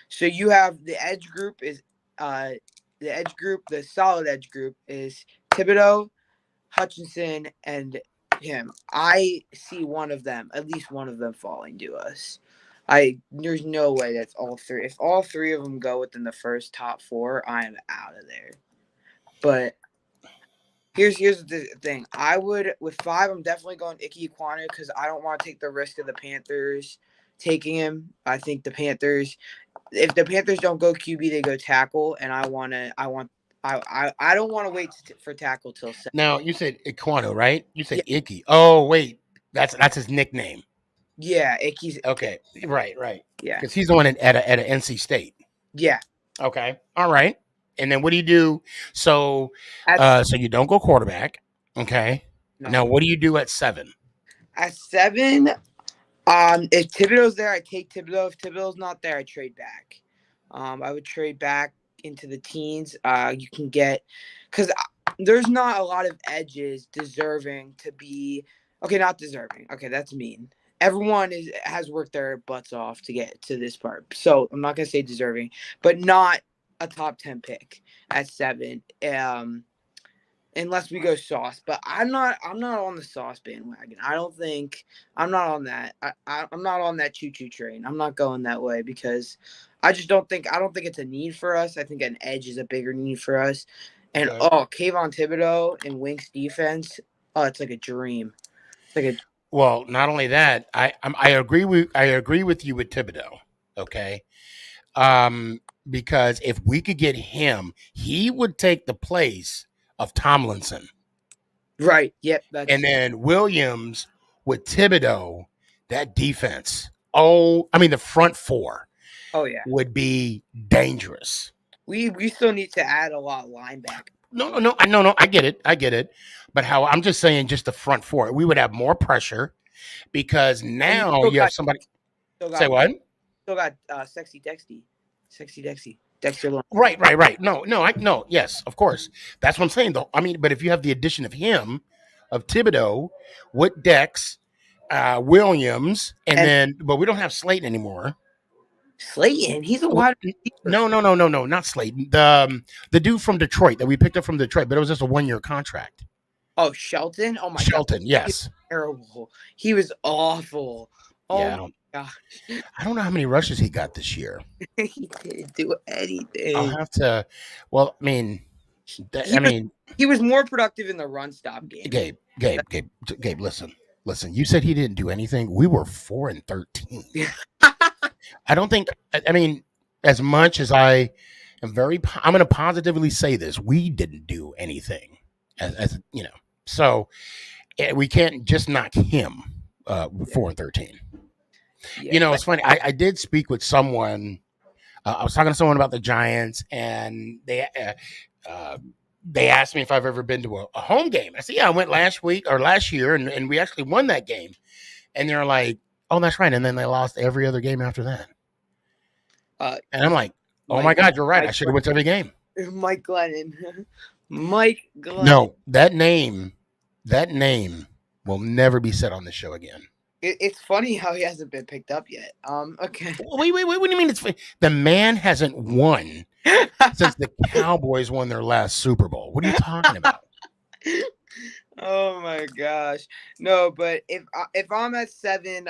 So you have the edge group is the solid edge group is Thibodeau, Hutchinson, and him. I see at least one of them falling to us. There's no way that's all 3. If all 3 of them go within the first top 4, I am out of there. But here's the thing. I would with 5. I'm definitely going Ikwanu because I don't want to take the risk of the Panthers taking him. I think the Panthers, if the Panthers don't go QB, they go tackle, and I don't want to wait for tackle till 7. Now you said Ikwanu, right? You said Icky. Oh wait, that's his nickname. Yeah, Icky's okay. Right. Yeah, because he's the one at a NC State. Yeah. Okay. All right. And then what do you do? So you don't go quarterback. Okay. No. Now what do you do at 7? At 7, if Thibodeau's there, I take Thibodeau. If Thibodeau's not there, I trade back. I would trade back into the teens. You can get because there's not a lot of edges deserving to be not deserving. Okay, that's mean. Everyone has worked their butts off to get to this part. So I'm not gonna say deserving, but not a top 10 pick at 7. Unless we go Sauce, but I'm not on the Sauce bandwagon. I'm not on that. I'm not on that choo-choo train. I'm not going that way because I don't think it's a need for us. I think an edge is a bigger need for us. And Kayvon Thibodeau and Wink's defense, it's like a dream. Well, not only that, I agree with you with Thibodeau. Okay. Because if we could get him, he would take the place of Tomlinson. Right. Yep. And then Williams with Thibodeau, that defense. The front 4. Oh yeah. Would be dangerous. we still need to add a lot of linebacker. No. I get it. But how I'm just saying, just the front four, we would have more pressure because And now you have somebody. Say what? Still got sexy Dexty, Dexter Lawrence. Right. No. Yes, of course. That's what I'm saying, though. I mean, but if you have the addition of him, of Thibodeau, with Dex, Williams, but we don't have Slayton anymore. Slayton, he's a wide receiver. No, not Slayton. The dude from Detroit that we picked up from Detroit, but it was just a 1-year contract. Oh, Shelton. Oh my God. Shelton, yes. Terrible. He was awful. Oh Yeah, my gosh. I don't know how many rushes he got this year. He didn't do anything. I'll have to. Well, I mean, he was more productive in the run stop game. Gabe, listen. You said he didn't do anything. We were 4-13. I don't think. I mean, as much as I am I'm going to positively say this: we didn't do anything, as you know. So we can't just knock him 4-13. Yeah, it's funny. I did speak with someone. I was talking to someone about the Giants, and they asked me if I've ever been to a home game. I said, yeah, I went last year, and we actually won that game. And they're like, oh, that's right. And then they lost every other game after that. And I'm like, oh my God, you're right. I should have went to every game. Mike Glennon. Mike Glennon. No, that name will never be said on the show again. It's funny how he hasn't been picked up yet. Okay. Wait. What do you mean it's funny? The man hasn't won since the Cowboys won their last Super Bowl. What are you talking about? Oh my gosh. No, but if I'm at 7,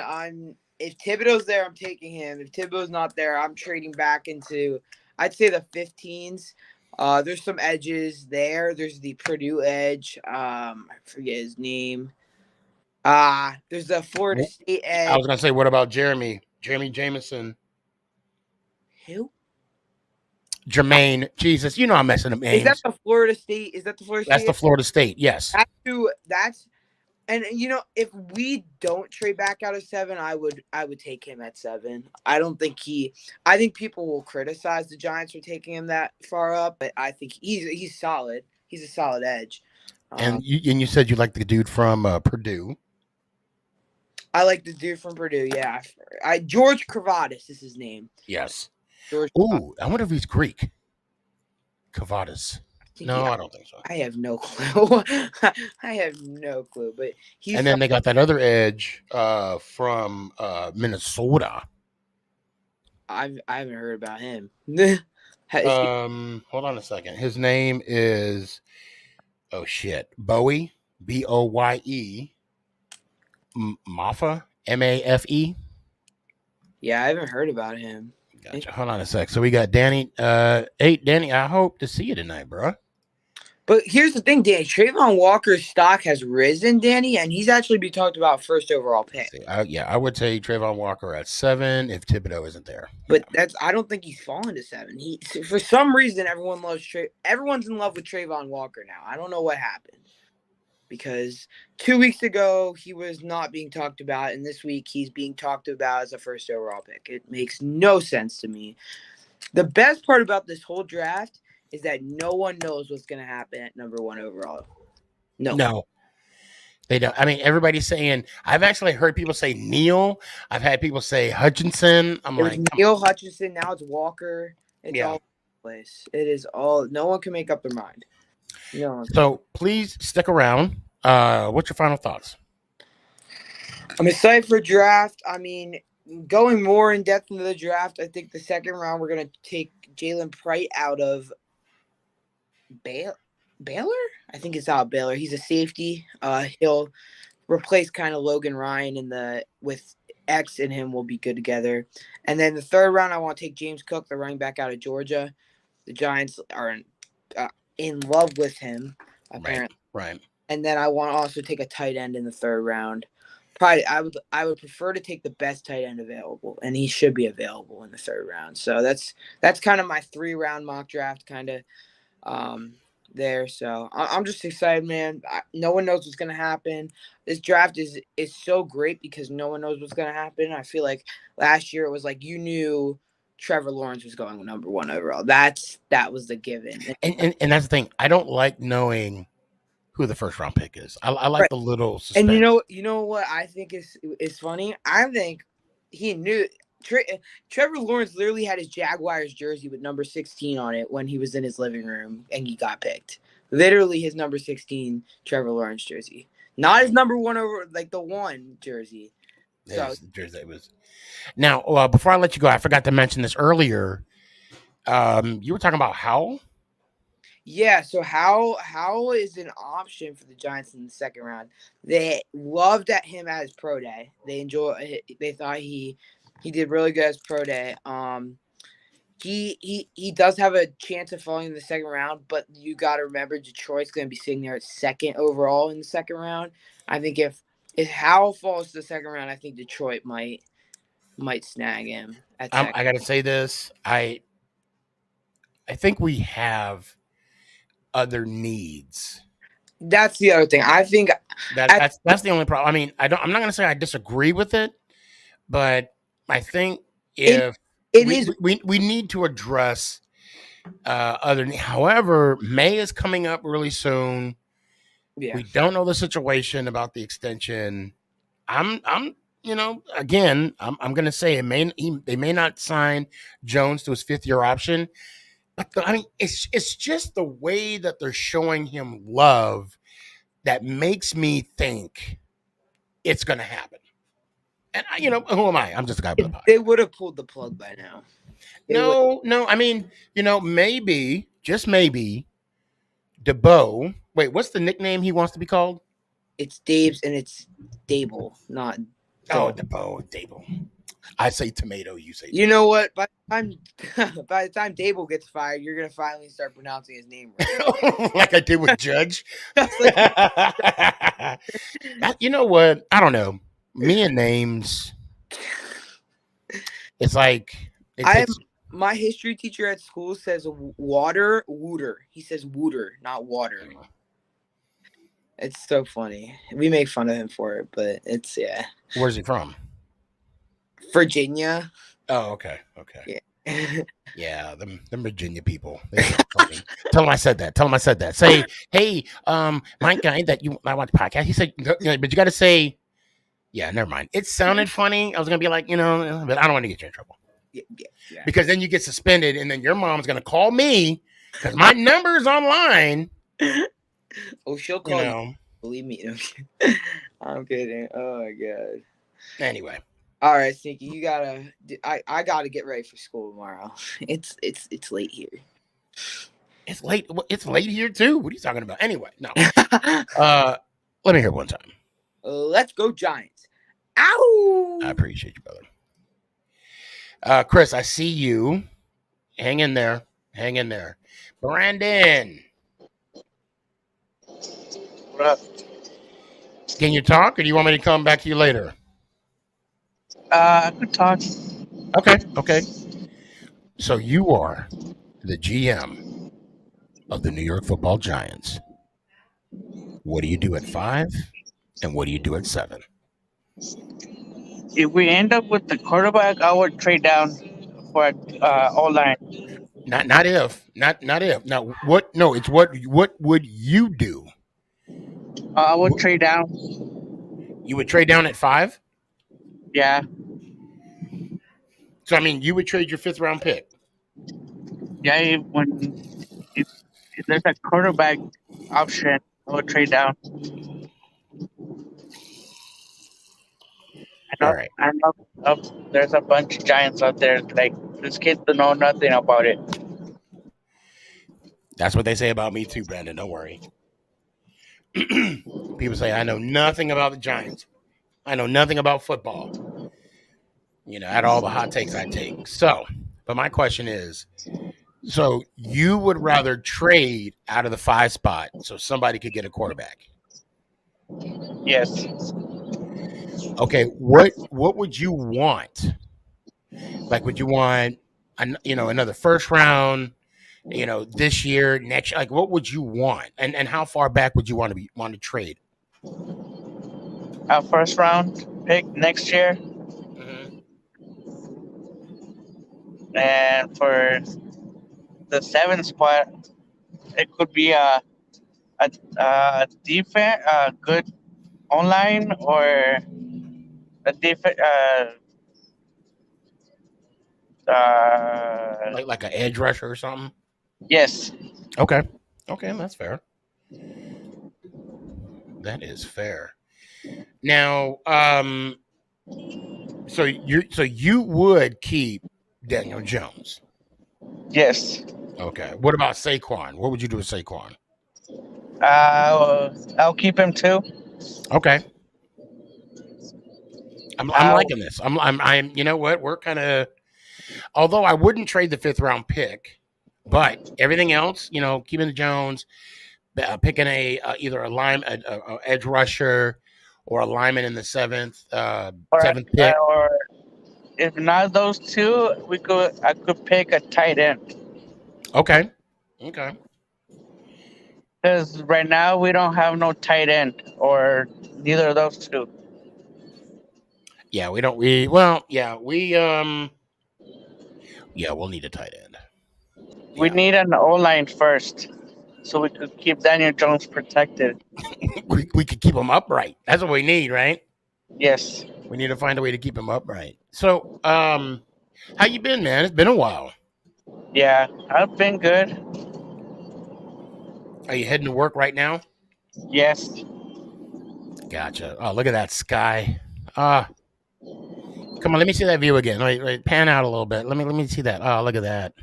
if Thibodeau's there, I'm taking him. If Thibodeau's not there, I'm trading back into, I'd say, the 15s. There's some edges there. There's the Purdue edge. I forget his name. There's the Florida State edge. I was gonna say, what about Jeremy Jameson? Who? Jermaine. Jesus, I'm messing up names. Is that the Florida State? That's the Florida State. Yes. And if we don't trade back out of 7, I would take him at 7. I think people will criticize the Giants for taking him that far up, but I think he's solid. He's a solid edge. And you said you like the dude from Purdue. I like the dude from Purdue. Yeah, George Kravadis is his name. Yes. George. Ooh, I wonder if he's Greek. Kravadis. No, I don't think so. I have no clue. But he's. And then they got that other edge from Minnesota. I haven't heard about him. Hold on a second. His name is Bowie, Boye, Mafe, Mafe. Yeah, I haven't heard about him. Gotcha. Hold on a sec. So we got Danny. Hey, Danny, I hope to see you tonight, bro. But here's the thing, Danny. Trayvon Walker's stock has risen, Danny, and he's actually been talked about first overall pick. I would say Trayvon Walker at 7 if Thibodeau isn't there. But I don't think he's fallen to 7. For some reason, everyone's in love with Trayvon Walker now. I don't know what happened. Because 2 weeks ago, he was not being talked about, and this week he's being talked about as a first overall pick. It makes no sense to me. The best part about this whole draft is that no one knows what's going to happen at number 1 overall. No, they don't. I mean, everybody's saying, I've actually heard people say Neal. I've had people say Hutchinson. I'm like, Neal, Hutchinson. Now it's Walker. It's all over the place. It is all. No one can make up their mind. No. So please stick around. What's your final thoughts? I'm excited for draft. I mean, going more in depth into the draft, I think the second round we're going to take Jalen Pright out of Baylor. I think it's out of Baylor. He's a safety. He'll replace kind of Logan Ryan with X and him will be good together. And then the third round, I want to take James Cook, the running back out of Georgia. The Giants are in love with him, apparently. Right. And then I want to also take a tight end in the third round. Probably, I would prefer to take the best tight end available, and he should be available in the third round. So that's kind of my 3-round mock draft kind of there. So I'm just excited, man. No one knows what's going to happen. This draft is so great because no one knows what's going to happen. I feel like last year it was like you knew Trevor Lawrence was going number 1 overall. That was the given. And that's the thing. I don't like knowing who the first round pick is. I like Right. the little suspense. And you know what I think is funny? I think he knew Trevor Lawrence literally had his Jaguars jersey with number 16 on it when he was in his living room and he got picked. Literally his number 16 Trevor Lawrence jersey. Not his number 1 over like the 1 jersey. So Jersey was. Now, before I let you go, I forgot to mention this earlier. You were talking about Howell? Yeah, so Howell is an option for the Giants in the second round. They loved him at his pro day. They thought he did really good as pro day. He does have a chance of falling in the second round, but you got to remember Detroit's going to be sitting there at 2nd overall in the second round. I think if Howell falls to the second round, I think Detroit might snag him. I got to say this. I think we have other needs. That's the other thing. I think that's the only problem. I mean, I'm not going to say I disagree with it, but I think we need to address other. However, May is coming up really soon. Yeah. We don't know the situation about the extension. I'm again, I'm going to say they may not sign Jones to his 5th-year option, but it's just the way that they're showing him love that makes me think it's going to happen. And who am I? I'm just a guy with a pie. They would have pulled the plug by now. No. I mean, maybe, just maybe, DeBow. Wait, what's the nickname he wants to be called? It's Dave's and it's Dable, not. DeBow, Dable. I say tomato. You say. You know what? By the time Dable gets fired, you're gonna finally start pronouncing his name right. Like I did with Judge. You know what? I don't know. Me and names. It's like my history teacher at school says Wooter. He says Wooter, not water. It's so funny. We make fun of him for it, but it's Where's he from? Virginia. Oh, okay. Yeah. Yeah, them Virginia people. Tell him I said that. Say, hey, my guy that I watch the podcast. He said, but you got to say. Yeah, never mind. It sounded funny. I was gonna be like, but I don't want to get you in trouble. Yeah. Because then you get suspended, and then your mom's gonna call me because my number's online. Oh, she'll call you. Believe me. I'm kidding. Oh my god. Anyway. All right, Sneaky, you gotta. I gotta get ready for school tomorrow. It's late here. It's late. It's late here too. What are you talking about? Anyway, no. Let me hear it one time. Let's go Giants. Ow! I appreciate you, brother. Chris, I see you. Hang in there. Brandon. What up? Can you talk, or do you want me to come back to you later? I could talk. Okay. So you are the GM of the New York Football Giants. What do you do at 5, and what do you do at 7? If we end up with the quarterback, I would trade down for O-line. Not if. Now what? No, it's what would you do? I would trade down. You would trade down at 5? Yeah. So I mean, you would trade your 5th round pick. Yeah. If there's a quarterback option, I would trade down. All right. I know there's a bunch of Giants out there. Like, these kids don't know nothing about it. That's what they say about me too, Brandon. Don't worry. People say I know nothing about the Giants. I know nothing about football. At all the hot takes I take. So, but my question is, so you would rather trade out of the 5 spot so somebody could get a quarterback? Yes. Okay, what would you want? Like, would you want, another first round, this year, next? Like, what would you want? And how far back would you want to trade? Our first round pick next year. Mm-hmm. And for the 7th spot, it could be a defense, a good online, or a defense. Like an edge rusher or something. Yes. Okay, that's fair. That is fair. Now, so you would keep Daniel Jones. Yes. Okay. What about Saquon? What would you do with Saquon? I'll keep him too. Okay. I'm liking this. I'm. You know what? We're kind of. Although I wouldn't trade the 5th round pick, but everything else, keeping the Jones, picking either a edge rusher or a lineman in the 7th pick. Or if not those two, I could pick a tight end. Okay. Because right now we don't have no tight end, or neither of those two. Yeah, we don't. We'll need a tight end. We need an O-line first, so we could keep Daniel Jones protected. we could keep him upright. That's what we need, right? Yes. We need to find a way to keep him upright. So, how you been, man? It's been a while. Yeah, I've been good. Are you heading to work right now? Yes. Gotcha. Oh, look at that sky. Come on, let me see that view again. Wait, pan out a little bit. Let me see that. Oh, look at that.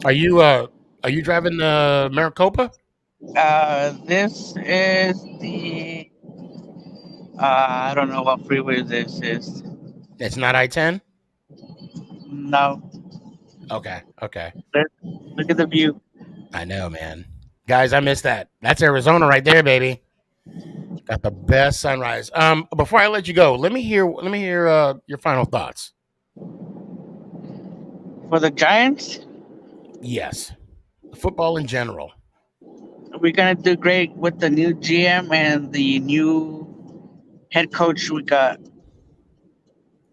Are you driving the Maricopa? This is the I don't know what freeway this is. It's not I-10? No. Okay. Look at the view. I know, man. Guys, I missed that. That's Arizona right there, baby. Got the best sunrise. Before I let you go, let me hear your final thoughts. For the Giants? Yes. Football in general. We're gonna do great with the new GM and the new head coach we got.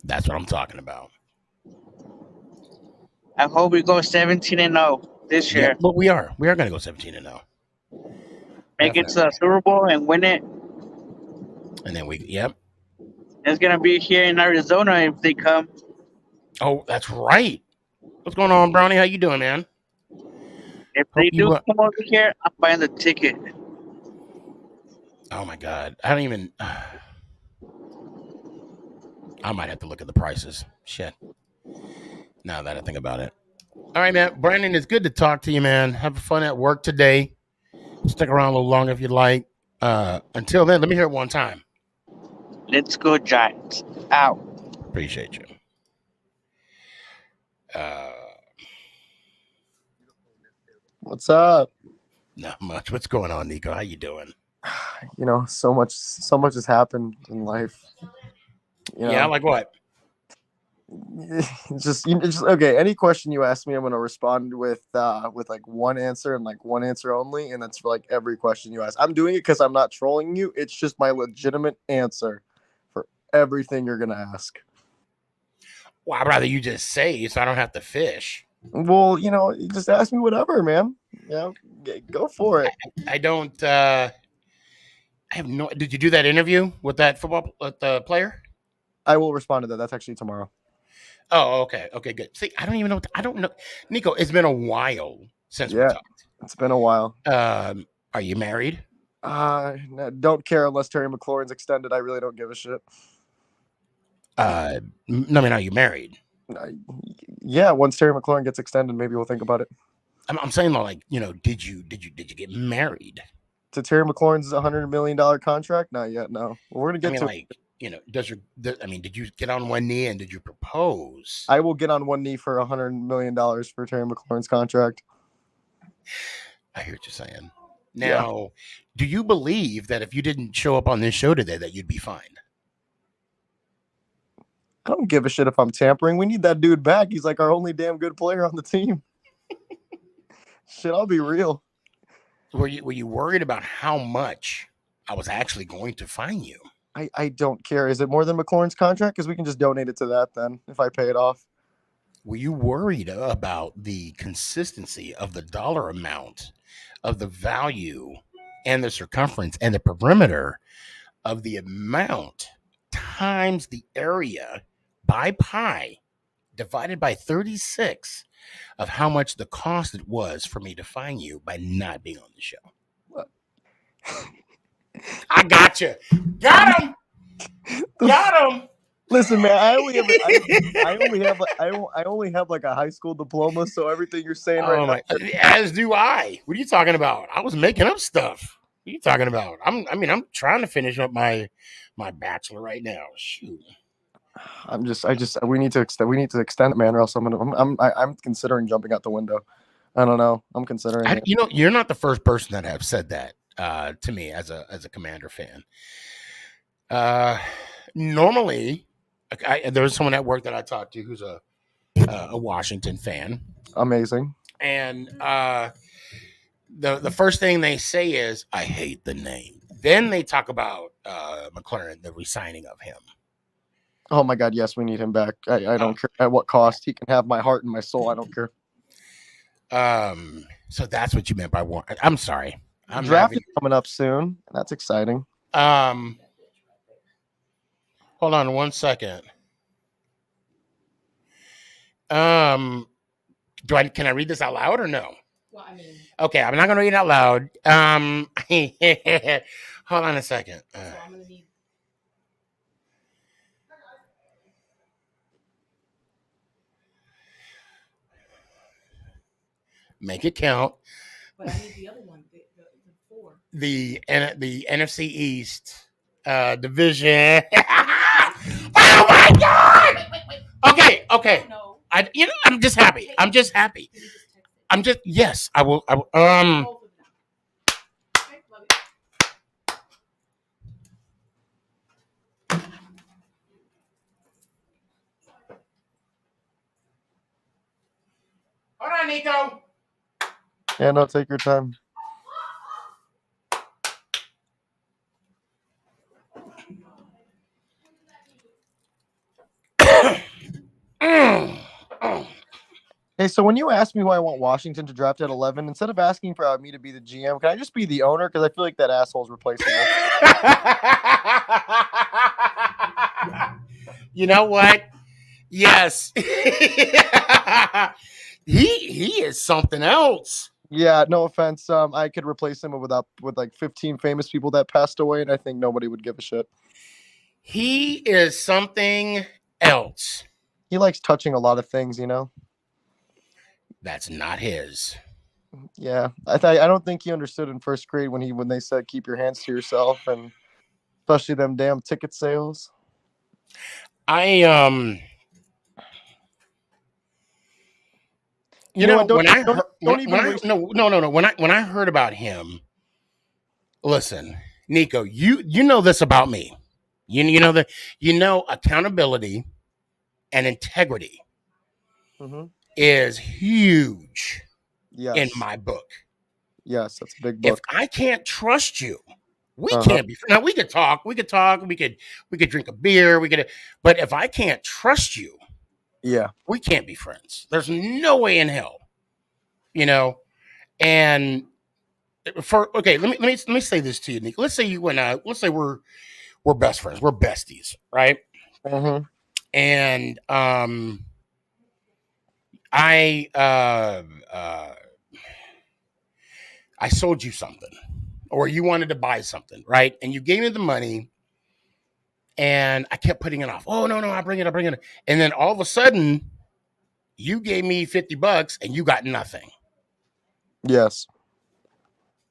That's what I'm talking about. I hope we go 17-0 this year. Yeah, but we are going to go 17-0. Make it to the Super Bowl and win it. And then It's gonna be here in Arizona if they come. Oh, that's right. What's going on, Brownie? How you doing, man? If they do come over here, I'm buying the ticket. Oh my God, I don't even. I might have to look at the prices. Shit. Now that I think about it. All right, man. Brandon, it's good to talk to you, man. Have fun at work today. Stick around a little longer if you'd like. Until then, let me hear it one time. Let's go, Giants. Out. Appreciate you. What's up? Not much. What's going on, Nico? How you doing? So much has happened in life. Yeah, like what? Just okay. Any question you ask me, I'm gonna respond with like one answer and like one answer only, and that's for like every question you ask. I'm doing it because I'm not trolling you. It's just my legitimate answer for everything you're gonna ask. Well, I'd rather you just say so I don't have to fish. Well, you just ask me whatever, man. Go for it. I don't. I have no. Did you do that interview with that football player? I will respond to that. That's actually tomorrow. Oh, okay. Okay, good. See, I don't even know. I don't know. Nico, it's been a while since we talked. It's been a while. Are you married? No, don't care unless Terry McLaurin's extended. I really don't give a shit. No, I mean, are you married? Yeah, once Terry McLaurin gets extended, maybe we'll think about it. I'm saying though, like, did you get married? To Terry McLaurin's $100 million contract? Not yet. No, we're gonna get to. Like, did you get on one knee and did you propose? I will get on one knee for $100 million for Terry McLaurin's contract. I hear what you're saying. Now, do you believe that if you didn't show up on this show today, that you'd be fine? I don't give a shit if I'm tampering. We need that dude back. He's like our only damn good player on the team. Shit, I'll be real. Were you worried about how much I was actually going to fine you? I don't care. Is it more than McLaurin's contract? Because we can just donate it to that then if I pay it off. Were you worried about the consistency of the dollar amount, of the value, and the circumference and the perimeter of the amount times the area by pi divided by 36 of how much the cost it was for me to find you by not being on the show? I got you. Got him. Got him. Listen, man, I only have like a high school diploma, so everything you're saying right now. As do I. What are you talking about? I was making up stuff. What are you talking about? I'm trying to finish up my bachelor right now. Shoot. We need to extend it, man, or else I'm considering jumping out the window. I don't know. I'm considering it. You're not the first person that have said that to me as a Commander fan. Normally, there's someone at work that I talked to who's a Washington fan. Amazing. And the first thing they say is, I hate the name. Then they talk about McLaurin, the re-signing of him. Oh my God, yes, we need him back. I don't care at what cost. He can have my heart and my soul. I don't care. So that's what you meant by one. I'm sorry. Draft is coming up soon. That's exciting. Hold on one second. Can I read this out loud or no? Well, I mean, okay, I'm not gonna read it out loud. Hold on a second. so I'm gonna need. Make it count. But I need the other one, the four. The NFC East division. Oh my God! Wait. Okay. No. I'm just happy. Yes, I will. Both of them. Okay, love it. Hold on, Nico. Yeah, no, take your time. Hey, so when you ask me who I want Washington to draft at 11, instead of asking for me to be the GM, can I just be the owner? Because I feel like that asshole's replaceable. You know what? Yes. He is something else. Yeah, no offense. I could replace him with like 15 famous people that passed away, and I think nobody would give a shit. He is something else. He likes touching a lot of things, you know? That's not his. Yeah, I don't think he understood in first grade when they said keep your hands to yourself, and especially them damn ticket sales. When I heard about him, listen, Nico, you know this about me. You know accountability and integrity is huge in my book. Yes, that's a big book. If I can't trust you, we can't be. Now we could talk. We could drink a beer. But if I can't trust you, we can't be friends. There's no way in hell. And let me say this to you, Nick. Let's say you and I. Let's say we're best friends. We're besties, right? And I sold you something, or you wanted to buy something, right? And you gave me the money, and I kept putting it off. Oh no, I bring it. And then all of a sudden, you gave me $50, and you got nothing. Yes.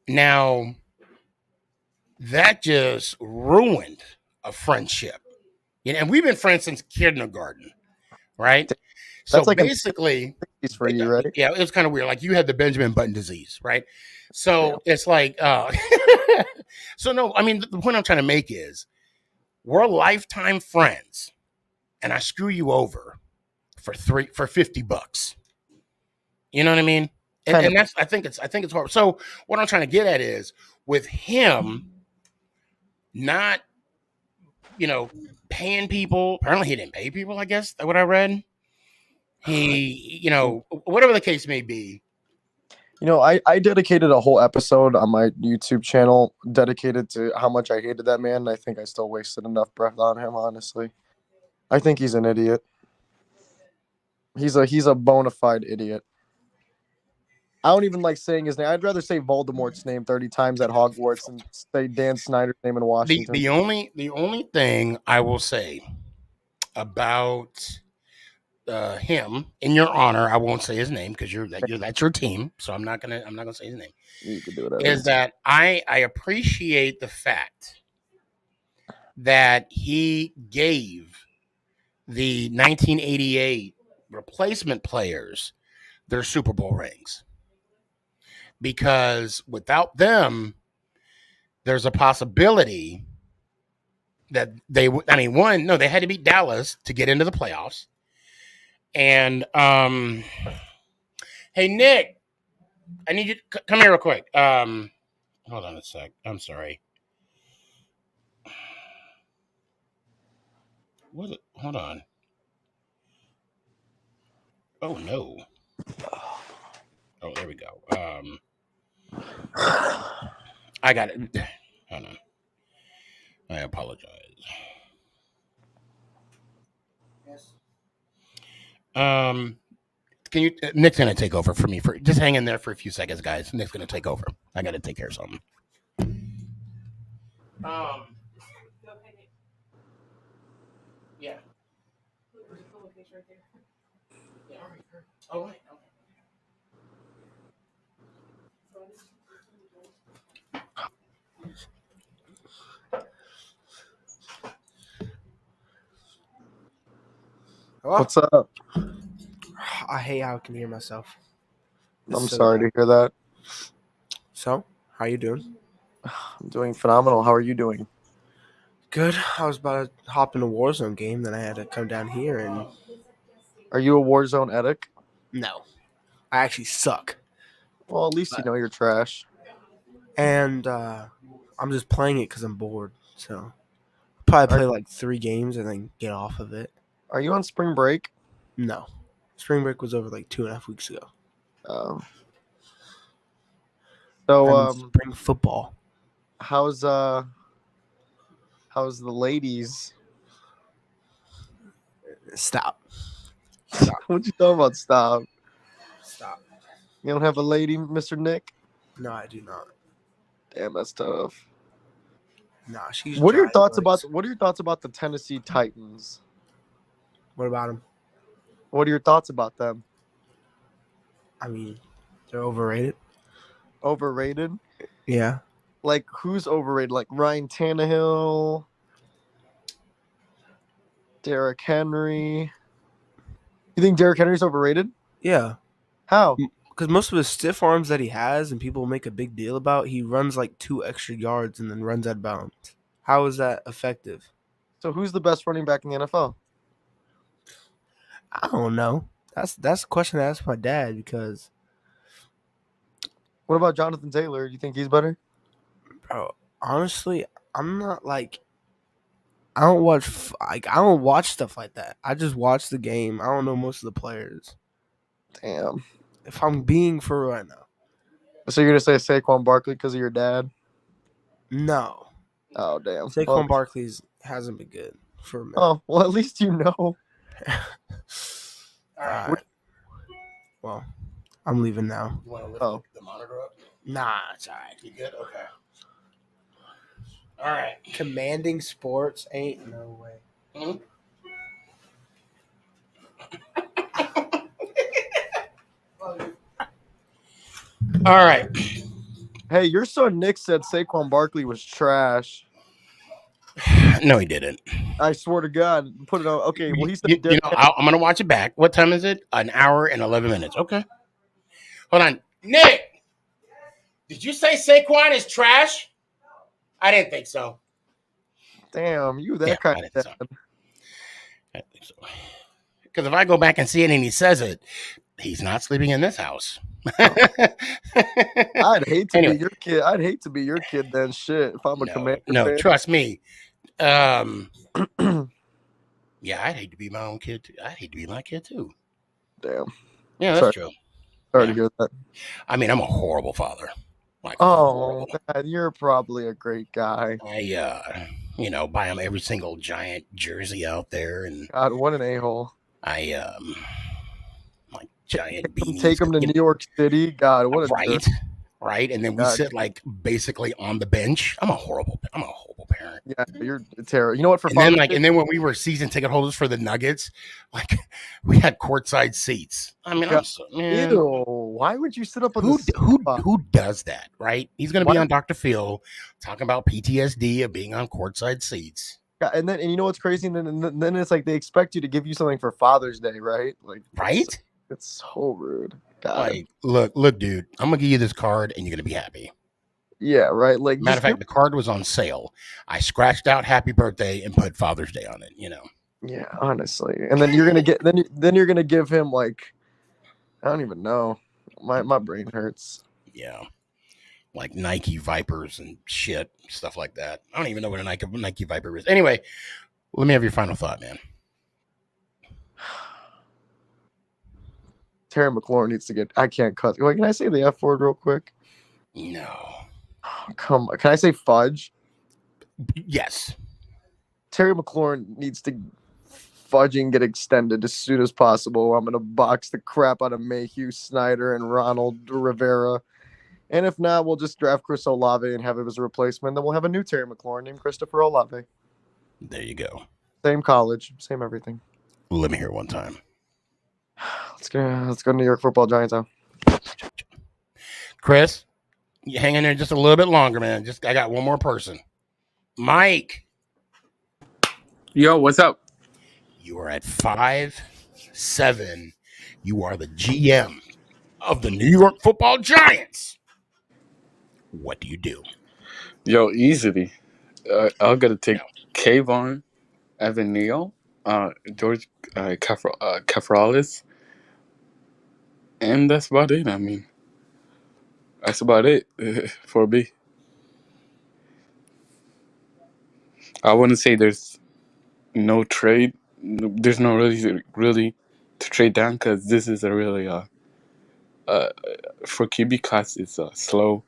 Now, that just ruined a friendship. And we've been friends since kindergarten, right? So like basically, for you, right? Yeah, it was kind of weird. Like you had the Benjamin Button disease, right? So it's like, so no, I mean, the point I'm trying to make is we're lifetime friends, and I screw you over for $50. You know what I mean? And that's I think it's horrible. So what I'm trying to get at is with him not paying people. Apparently, he didn't pay people. I guess that's what I read. He, whatever the case may be. I dedicated a whole episode on my YouTube channel dedicated to how much I hated that man. And I think I still wasted enough breath on him, honestly. I think he's an idiot. He's a bona fide idiot. I don't even like saying his name. I'd rather say Voldemort's name 30 times at Hogwarts than say Dan Snyder's name in Washington. The only thing I will say about him, in your honor, I won't say his name because that's your team, so I'm not gonna say his name. You can do it. Is that I appreciate the fact that he gave the 1988 replacement players their Super Bowl rings, because without them, there's a possibility that they had to beat Dallas to get into the playoffs. And hey Nick, I need you to come here real quick. Hold on a sec. I'm sorry. Hold on. Oh no. Oh, there we go. I got it. Hold on. I apologize. Yes. Can you? Nick's gonna take over for me. Just hang in there for a few seconds, guys. Nick's gonna take over. I gotta take care of something. Yeah. Oh wait. Hello? What's up? I hate how I can hear myself. I'm sorry to hear that. So, how you doing? I'm doing phenomenal. How are you doing? Good. I was about to hop in a Warzone game, then I had to come down here and... Are you a Warzone addict? No. I actually suck. Well, at least you know you're trash. And I'm just playing it because I'm bored. So, I'll probably play like 3 games and then get off of it. Are you on spring break? No. Spring break was over like 2.5 weeks ago. So, spring football. How's the ladies? Stop. What you talking about? Stop. Stop. You don't have a lady, Mr. Nick? No, I do not. Damn, that's tough. Nah, she's. What are your thoughts about the Tennessee Titans? What about them? What are your thoughts about them? I mean, they're overrated. Overrated? Yeah. Like, who's overrated? Like Ryan Tannehill, Derrick Henry. You think Derrick Henry's overrated? Yeah. How? Because most of his stiff arms that he has and people make a big deal about, he runs like 2 extra yards and then runs out of bounds. How is that effective? So who's the best running back in the NFL? I don't know. That's a question to ask my dad because. What about Jonathan Taylor? Do you think he's better? Bro, honestly, I'm not like. I don't watch stuff like that. I just watch the game. I don't know most of the players. Damn. If I'm being for real right now. So you're gonna say Saquon Barkley because of your dad? No. Oh damn. Saquon Barkley hasn't been good for a minute. Oh well, at least you know. All right. Well, I'm leaving now. You want to lift the monitor up? Nah, it's all right. You good? Okay. All right. Commanding Sports ain't no way. Mm-hmm. All right. Hey, your son Nick said Saquon Barkley was trash. No, he didn't. I swear to God. Put it on. Okay, well, he said. I'm going to watch it back. What time is it? 1 hour and 11 minutes. Okay. Hold on. Nick, did you say Saquon is trash? I didn't think so. Damn, you that kind of dad. I think so. Because if I go back and see it and he says it, he's not sleeping in this house. I'd hate to be your kid. I'd hate to be your kid then. Shit, if I'm a Commander fan. Trust me. Yeah, I'd hate to be my own kid too. I'd hate to be my kid too. Damn. Yeah, that's true. Sorry to hear that. I mean, I'm a horrible father. Like, oh, man, you're probably a great guy. I, buy him every single giant jersey out there, and God, what an a-hole. like giant beanies. Take him to New York City. God, what a right. jerk. Right, and then we sit like basically on the bench. I'm a horrible parent. Yeah, you're terrible. You know what? And then when we were season ticket holders for the Nuggets, like we had courtside seats. I mean, man, ew, why would you sit up on who does that? Right? He's going to be on Dr. Phil talking about PTSD of being on courtside seats. Yeah, and you know what's crazy? And then it's like they expect you to give you something for Father's Day, right? Like, right? It's so rude. God. Like, look, dude, I'm gonna give you this card, and you're gonna be happy. Yeah, right. Like, matter of fact, the card was on sale. I scratched out "Happy Birthday" and put Father's Day on it. Yeah, honestly. And then you're gonna get then you're gonna give him like, I don't even know. My brain hurts. Yeah, like Nike Vipers and shit, stuff like that. I don't even know what a Nike Viper is. Anyway, let me have your final thought, man. Terry McLaurin needs to get. I can't cut. Wait, can I say the F word real quick? No. Oh, come on. Can I say fudge? Yes. Terry McLaurin needs to fudge and get extended as soon as possible. I'm gonna box the crap out of Mayhew, Snyder, and Ronald Rivera. And if not, we'll just draft Chris Olave and have him as a replacement. Then we'll have a new Terry McLaurin named Christopher Olave. There you go. Same college, same everything. Let me hear it one time. Let's go New York Football Giants out. Chris, you hang in there just a little bit longer, man. I got one more person. Mike. Yo, what's up? You are at 5-7. You are the GM of the New York Football Giants. What do you do? Yo, easily. I'm gonna take Kayvon, Evan Neal, George Kafralis, and that's about it. I mean, that's about it for me. I wouldn't say there's no trade. There's no really to trade down because this is a really for QB class it's slow.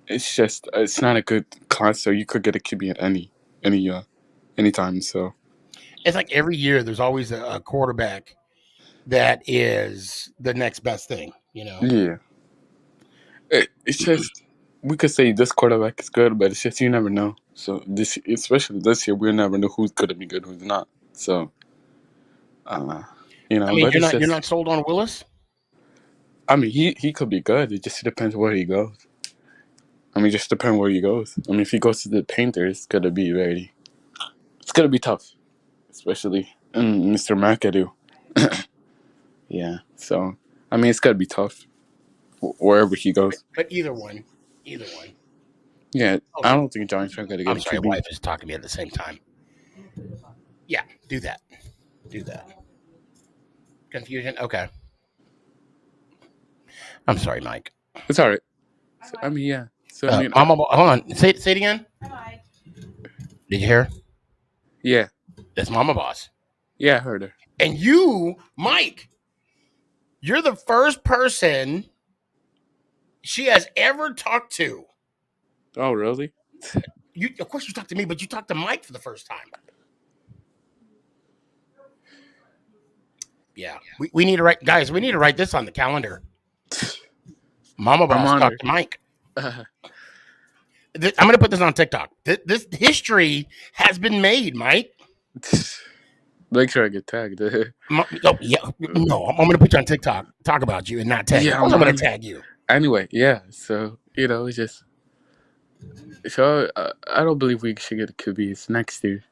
It's just it's not a good class, so you could get a QB at anytime. So it's like every year there's always a quarterback that is the next best thing, Yeah. It's just we could say this quarterback is good, but it's just you never know. So especially this year, we'll never know who's gonna be good, who's not. So, I mean, but you're not sold on Willis. I mean, he could be good. It just depends where he goes. I mean, just depends where he goes. I mean, if he goes to the Panthers, it's gonna be tough, especially Mr. McAdoo. Yeah. So, I mean, it's gonna be tough wherever he goes. But either one. Yeah, I don't think Giants are gonna get. I'm sorry, my wife is talking to me at the same time. Yeah, do that. Confusion. Okay. I'm sorry, Mike. It's all right. So, I mean, yeah. So, Mama, hold on. Say it again. Bye. Did you hear? Yeah. That's Mama Boss. Yeah, I heard her. And you, Mike, you're the first person she has ever talked to. Oh, really? Of course you talked to me, but you talked to Mike for the first time. Yeah. We need to write, guys, we need to write this on the calendar. Mama Boss talked to Mike. I'm going to put this on TikTok. This history has been made, Mike. Make sure I get tagged. No, I'm going to put you on TikTok, talk about you, and not tag you. I'm going to tag you. Anyway, yeah. So, it's just. So, I don't believe we should get a QB. It's next year.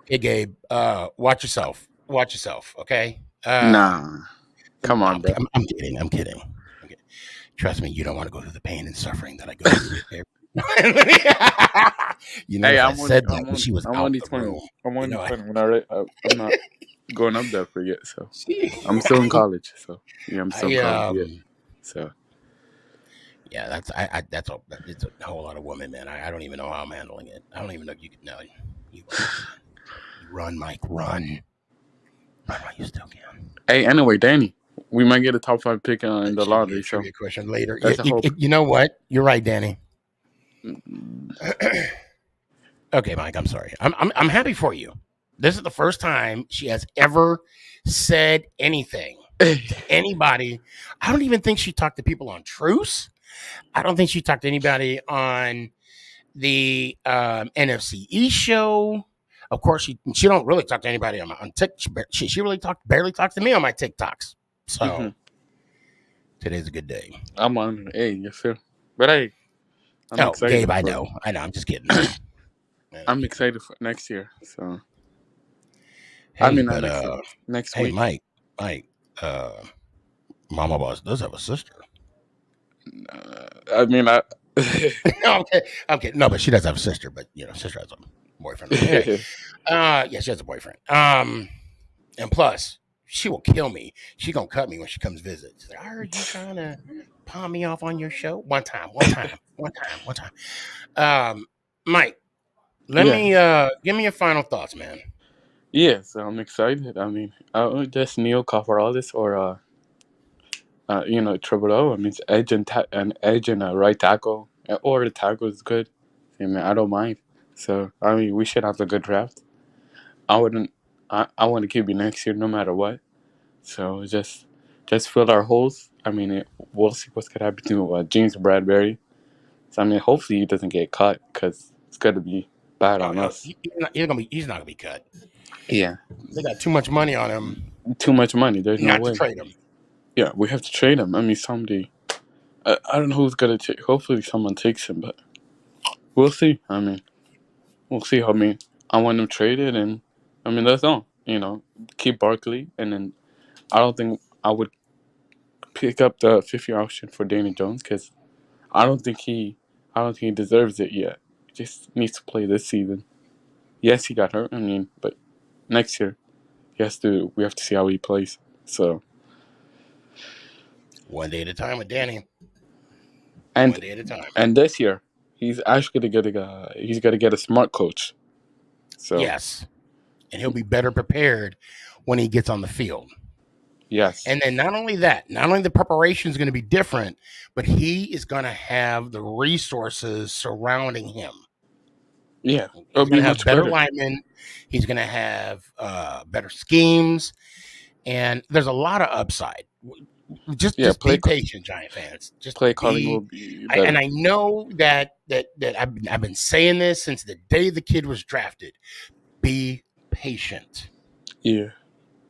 Hey, Gabe, watch yourself, okay? Nah. Come on, bro. I'm kidding. Trust me, you don't want to go through the pain and suffering that I go through. I said that when she was out the room. I'm only 20. All right, I'm not going up there for yet. So I'm still in college. So yeah, I'm still in college. Yeah. So yeah, it's a whole lot of women, man. I don't even know how I'm handling it. I don't even know if you could know. Run, Mike, run. Run while you still can. Hey, anyway, Danny, we might get a top 5 pick in the That should be lottery. a So trivia question later. that's a hope. You know what? You're right, Danny. Okay, Mike, I'm sorry. I'm happy for you. This is the first time she has ever said anything to anybody. I don't even think she talked to people on Truce. I don't think she talked to anybody on the NFC East show. Of course, she don't really talk to anybody on TikTok. She really barely talks to me on my TikToks. So today's a good day. I'm on. Hey, yes sir. But hey, I'm excited. Gabe, I know. I'm just kidding. I'm excited for next year. So hey, I mean, but, next hey, week. Mike, Mama Boss does have a sister. I mean, okay. No, but she does have a sister. But sister has a boyfriend. Anyway, yeah, she has a boyfriend. And plus, she will kill me. She gonna cut me when she comes visit. She's like, I heard you trying to palm me off on your show. One time. Mike, let me give me your final thoughts, man. Yeah, so I'm excited. I mean, just Neil Cafarales or Triple O. I mean, it's edge and a right tackle, or the tackle is good. I mean, I don't mind. So I mean, we should have a good draft. I want to keep you next year no matter what. So just fill our holes. I mean, we'll see what's gonna happen to James Bradbury. So I mean, hopefully he doesn't get cut because it's gonna be bad on us. He's not gonna be cut. Yeah, they got too much money on him. Too much money. There's no way to trade him. Yeah, we have to trade him. I mean, somebody. I don't know who's gonna take. Hopefully, someone takes him, but we'll see. I mean, we'll see. I mean, I want him traded, and I mean that's all. Keep Barkley, and then I don't think I would pick up the 50 option for Danny Jones because I don't think he deserves it yet. He just needs to play this season. Yes, he got hurt. I mean, but next year, we have to see how he plays. So. One day at a time with Danny. And, one day at a time. And this year, he's actually gonna get a smart coach. So yes, and he'll be better prepared when he gets on the field. Yes, and then not only the preparation is going to be different, but he is going to have the resources surrounding him. Yeah, he's going to have better linemen. He's going to have better schemes, and there's a lot of upside. Just be patient, Giant fans. Just play calling will be better. And I know that I've been saying this since the day the kid was drafted. Be patient. Yeah.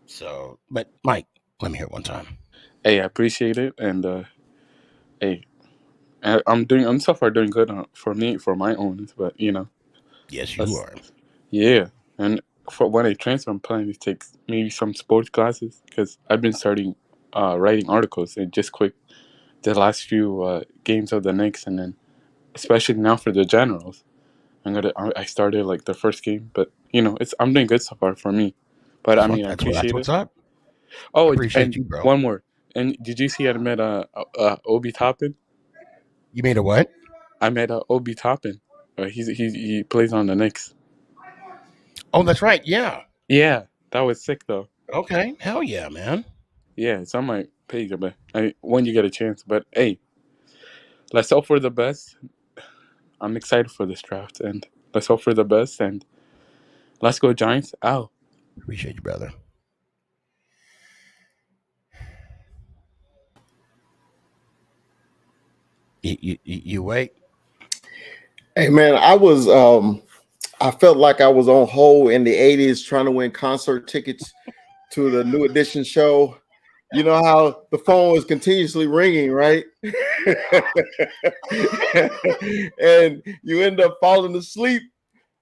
So, but Mike, let me hear it one time. Hey, I appreciate it, and hey, I'm so far doing good for my own, but Yes, you are. Yeah, and for when I transfer, I'm planning to take maybe some sports classes because I've been starting writing articles and just quick the last few games of the Knicks, and then especially now for the Generals, I started like the first game, but I'm doing good so far for me. But I mean, I appreciate it. What's up? Oh, appreciate you, bro. One more. And did you see I met Obi Toppin? You made a what? I met Obi Toppin. He plays on the Knicks. Oh, that's right. Yeah. Yeah, that was sick though. Okay, hell yeah, man. Yeah, it's on my page, but when you get a chance. But hey, let's hope for the best. I'm excited for this draft, and let's hope for the best. And let's go Giants! Ow. Appreciate you, brother. You wait. Hey man, I felt like I was on hold in the 80s trying to win concert tickets to the New Edition show. You know how the phone was continuously ringing, right? And you end up falling asleep.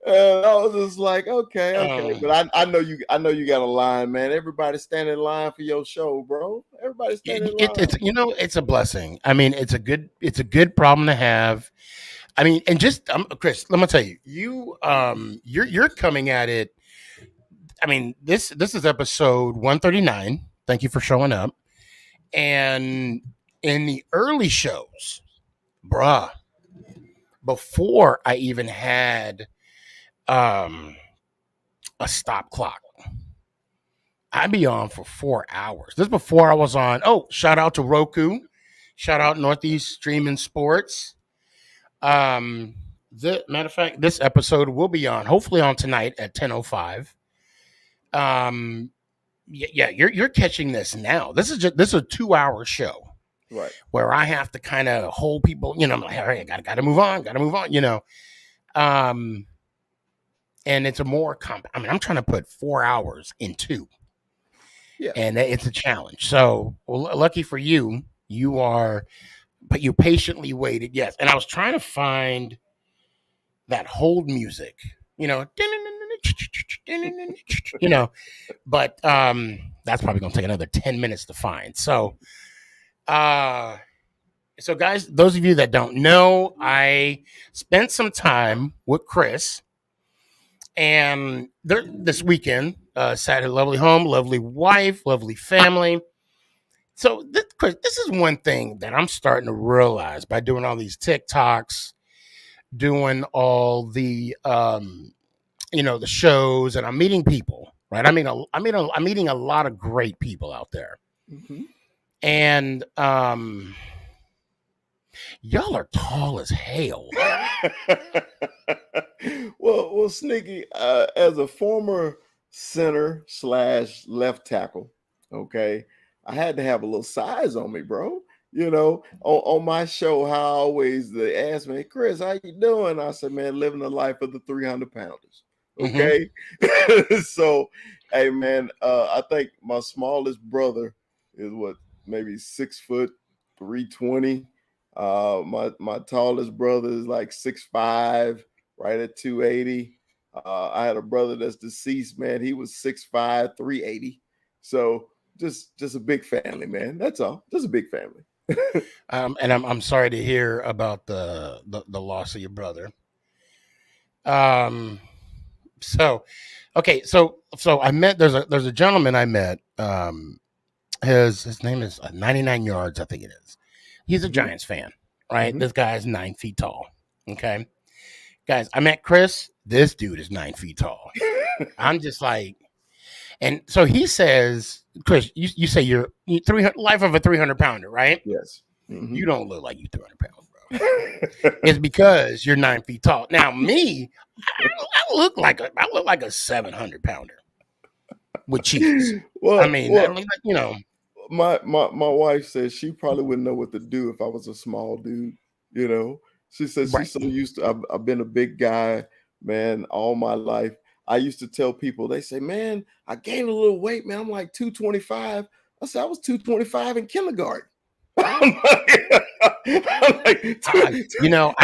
And I was just like, okay. But I know you got a line, man. Everybody standing in line for your show, bro. Everybody standing in line. It's a blessing. I mean, it's a good problem to have. I mean, and just Chris, let me tell you, you're coming at it. I mean, this is episode 139. Thank you for showing up. And in the early shows, bruh, before I even had a stop clock. I'd be on for 4 hours. This is before I was on. Oh, shout out to Roku. Shout out Northeast Streaming Sports. Matter of fact, this episode will be on, hopefully on tonight at 10:05. Yeah, you're catching this now. This is a 2-hour show. Right. Where I have to kind of hold people, I'm like, all right, gotta move on, and it's a more I'm trying to put 4 hours in 2. Yeah. And it's a challenge. So, lucky for you, but you patiently waited. Yes. And I was trying to find that hold music, but that's probably going to take another 10 minutes to find. So guys, those of you that don't know, I spent some time with Chris and this weekend, sat at a lovely home, lovely wife, lovely family. So this is one thing that I'm starting to realize by doing all these TikToks, doing all the, the shows, and I'm meeting people, right? I'm meeting a lot of great people out there. Mm-hmm. And y'all are tall as hell. Well, Sneaky, as a former center / left tackle, okay, I had to have a little size on me, bro. On my show, how always they ask me, Chris, how you doing? I said, man, living the life of the 300 pounders. Okay. Mm-hmm. So, hey, man, I think my smallest brother is maybe 6 foot 320. My tallest brother is like 6'5", right at 280. I had a brother that's deceased, man. He was 6'5", 380. So just a big family, man. That's all. Just a big family. And I'm sorry to hear about the loss of your brother. So I met there's a gentleman I met. His name is 99 Yards, I think it is. He's a Giants fan, right? Mm-hmm. This guy is 9 feet tall. Okay, guys, I met Chris. This dude is 9 feet tall. I'm just like, and so he says, Chris, you say you're 300 life of a 300 pounder, right? Yes. Mm-hmm. You don't look like you 300 pounds, bro. It's because you're 9 feet tall. Now, me, I look like a 700 pounder with cheese. Well, My wife says she probably wouldn't know what to do if I was a small dude. She says she's so used to. I've been a big guy, man, all my life. I used to tell people, they say, man, I gained a little weight, man. I'm like 225. I said I was 225 in kindergarten. I'd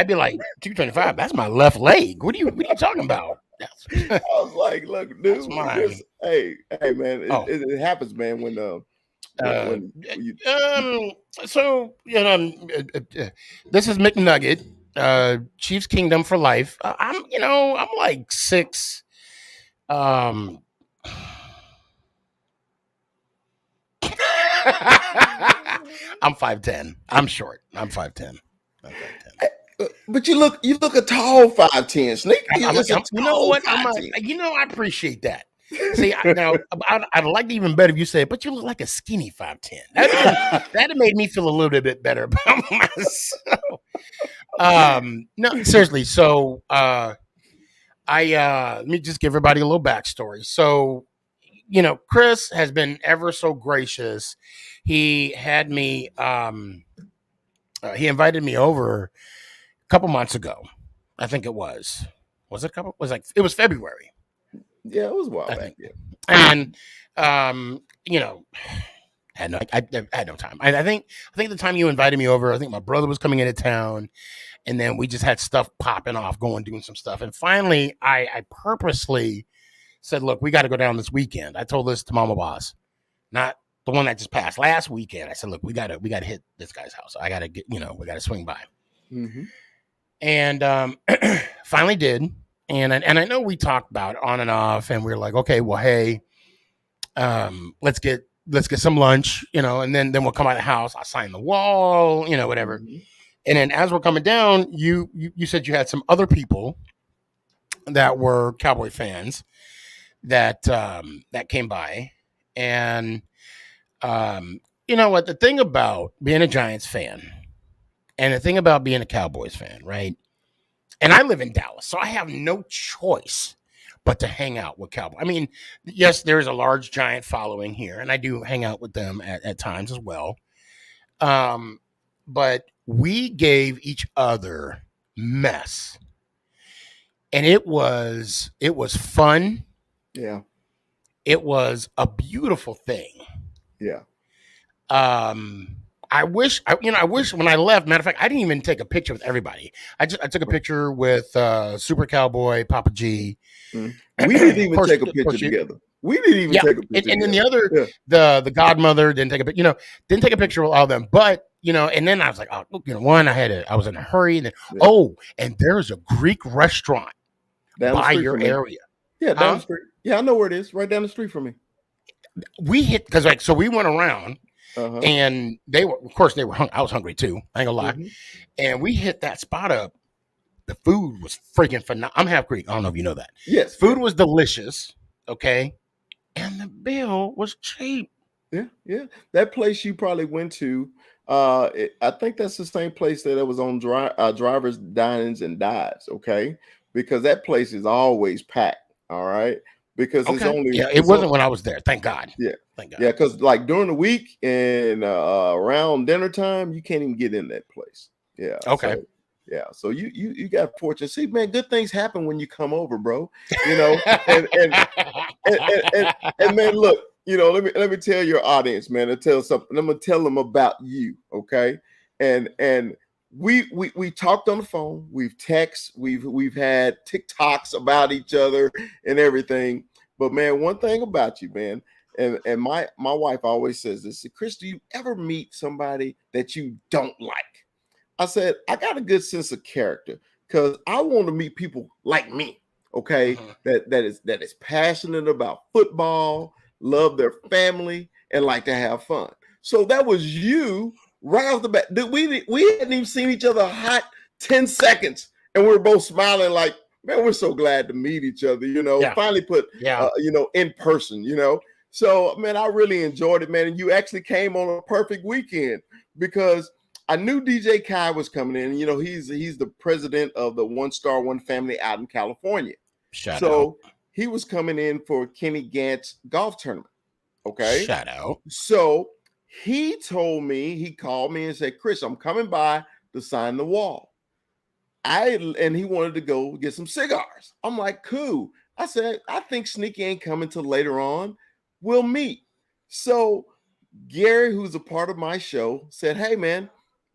be like 225. That's my left leg. What are you talking about? I was like, look, dude. Hey, man, it happens, man. When this is McNugget, Chiefs Kingdom for life. I'm like 6. I'm 5'10". I'm short. I'm 5'10". But you look a tall 5'10". Sneaky. You know what? I appreciate that. See, I'd like it even better if you said, but you look like a skinny 5'10". That'd made me feel a little bit better about myself. No, seriously. So, let me just give everybody a little backstory. So, Chris has been ever so gracious. He had me, he invited me over a couple months ago. I think it was. It was February. Yeah, it was a while back. Yeah. And I had no time. I think the time you invited me over, I think my brother was coming into town, and then we just had stuff popping off, doing some stuff. And finally, I purposely said, "Look, we got to go down this weekend." I told this to Mama Boss, not the one that just passed last weekend. I said, "Look, we got to hit this guy's house. I got to get, we got to swing by." Mm-hmm. And finally did. And I know we talked about it on and off, and we were like, okay, well, hey, let's get some lunch, and then we'll come out of the house. I'll sign the wall, whatever. Mm-hmm. And then as we're coming down, you said you had some other people that were Cowboy fans that that came by, and you know what? The thing about being a Giants fan, and the thing about being a Cowboys fan, right? And I live in Dallas, so I have no choice but to hang out with Cowboys. I mean, yes, there's a large Giant following here, and I do hang out with them at times as well. But we gave each other mess, and it was fun. Yeah. It was a beautiful thing. Yeah. I wish when I left, matter of fact, I didn't even take a picture with everybody. I took a picture with Super Cowboy, Papa G. We didn't even take a picture together. We didn't even take a picture. And then the other, the godmother didn't take a picture, didn't take a picture with all of them. But, and then I was like, oh, one, I was in a hurry. And then, and there's a Greek restaurant by your area. Yeah, down the street. Yeah, I know where it is. Right down the street from me. We hit, because so we went around. And they were hungry. I was hungry too. I ain't gonna lie. And we hit that spot up. The food was freaking phenomenal. I'm half Greek. I don't know if you know that. Yes. Food was delicious. Okay. And the bill was cheap. Yeah. Yeah. That place you probably went to, I think that's the same place that it was on Drivers, Dinings, and Dives. Okay. Because that place is always packed. All right. Because it's only it wasn't when I was there. Thank God. Yeah. Thank God. Yeah, because like during the week and around dinner time, you can't even get in that place. Yeah. Okay. So you got fortune. See, man, good things happen when you come over, bro. And man, look, let me tell your audience, man, and tell something. I'm gonna tell them about you, okay? And we talked on the phone, we've texted, we've had TikToks about each other and everything. But man, one thing about you, man, and my wife always says this, Chris, do you ever meet somebody that you don't like? I said, I got a good sense of character because I want to meet people like me, okay, that is passionate about football, love their family, and like to have fun. So that was you right off the bat. We hadn't even seen each other a hot 10 seconds, and we were both smiling like, man, we're so glad to meet each other, finally put, in person, So, man, I really enjoyed it, man. And you actually came on a perfect weekend because I knew DJ Kai was coming in. He's the president of the One Star One Family out in California. Shout out. He was coming in for Kenny Gantt's golf tournament. Okay. Shout out. So he called me and said, Chris, I'm coming by to sign the wall. And he wanted to go get some cigars. I'm like, cool. I said, I think Sneaky ain't coming till later on. We'll meet. So Gary, who's a part of my show, said, hey, man,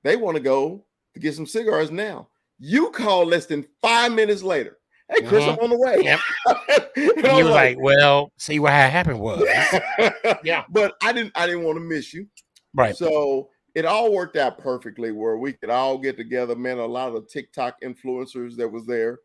they want to go to get some cigars now. You called less than 5 minutes later. Hey, Chris, I'm on the way. Yep. And he was like, well, see what happened was. Yeah. But I didn't want to miss you. Right. So it all worked out perfectly where we could all get together, man. A lot of the TikTok influencers that was there.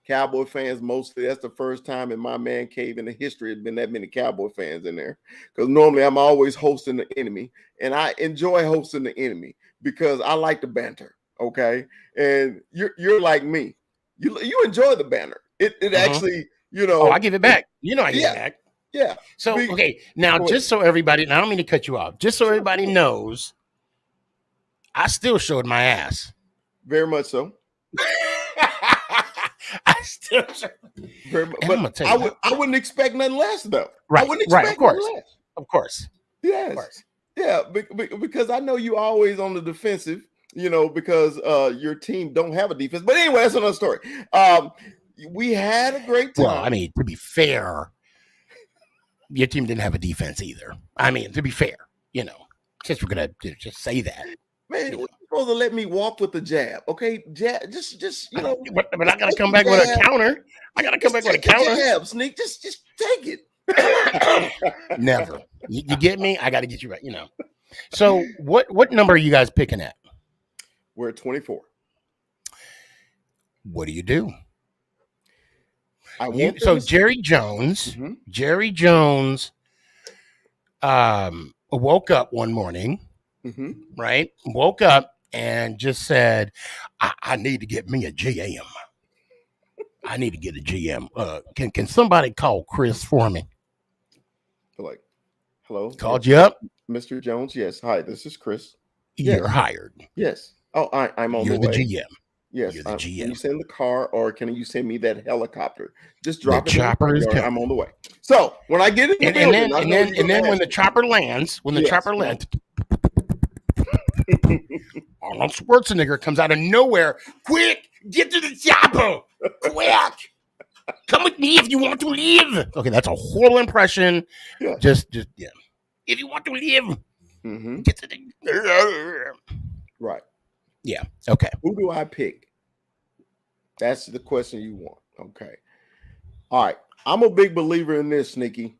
Cowboy fans mostly. That's the first time in my man cave in the history had been that many Cowboy fans in there. Because normally I'm always hosting the enemy. And I enjoy hosting the enemy because I like the banter. Okay. And you're like me. You enjoy the banter. It actually, Oh, I give it back. I give it back. Yeah. So, okay. Now, just so everybody, and I don't mean to cut you off, just so everybody knows, I still showed my ass. Very much so. I still showed. But I wouldn't expect nothing less, though. Right. I wouldn't expect nothing less. Of course. Yes. Of course. Yeah. Because I know you always on the defensive, because your team don't have a defense. But anyway, that's another story. We had a great time. Well, I mean, to be fair, your team didn't have a defense either. I mean, to be fair, since we're gonna just say that, man, you're supposed to let me walk with the jab, okay? Jab, just But I gotta come back with a counter. I gotta come back with a counter. Jab, Sneak, just take it. Never. You get me? I gotta get you right. So, what number are you guys picking at? We're at 24. What do you do? Jerry Jones. Mm-hmm. Jerry Jones woke up one morning, right? Woke up and just said, I need to get me a GM. I need to get a GM. Can somebody call Chris for me? Like, hello, Called yes, you up. Mr. Jones. Yes, hi, this is Chris. You're Yes, hired. yes. Oh, I'm on You're the the way. GM. Yes, You're the can you GM. send the car or can you send me that helicopter? Just The drop it in the chopper front is yard. I'm coming. on the way. So when I get in the And building, then I and know then you're and gonna then when ask the me. chopper lands, Yes, come on. Arnold Schwarzenegger comes out of nowhere. Quick, get to the chopper! Quick, come with me if you want to live. Okay, that's a horrible impression. Yeah. Just yeah. If you want to live, Mm-hmm. get to the Right. yeah. Okay. Who do I pick? That's the question you want. Okay. All right. I'm a big believer in this, Sneaky.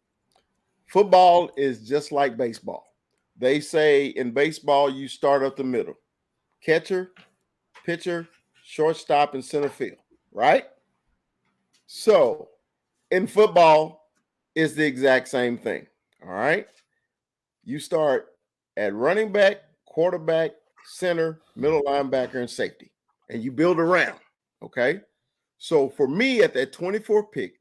Football is just like baseball. They say in baseball, you start up the middle. Catcher, pitcher, shortstop, and center field, right? So in football, it's the exact same thing. All right. You start at running back, quarterback, center, middle linebacker, and safety, and you build around. Okay. So for me at that 24 pick,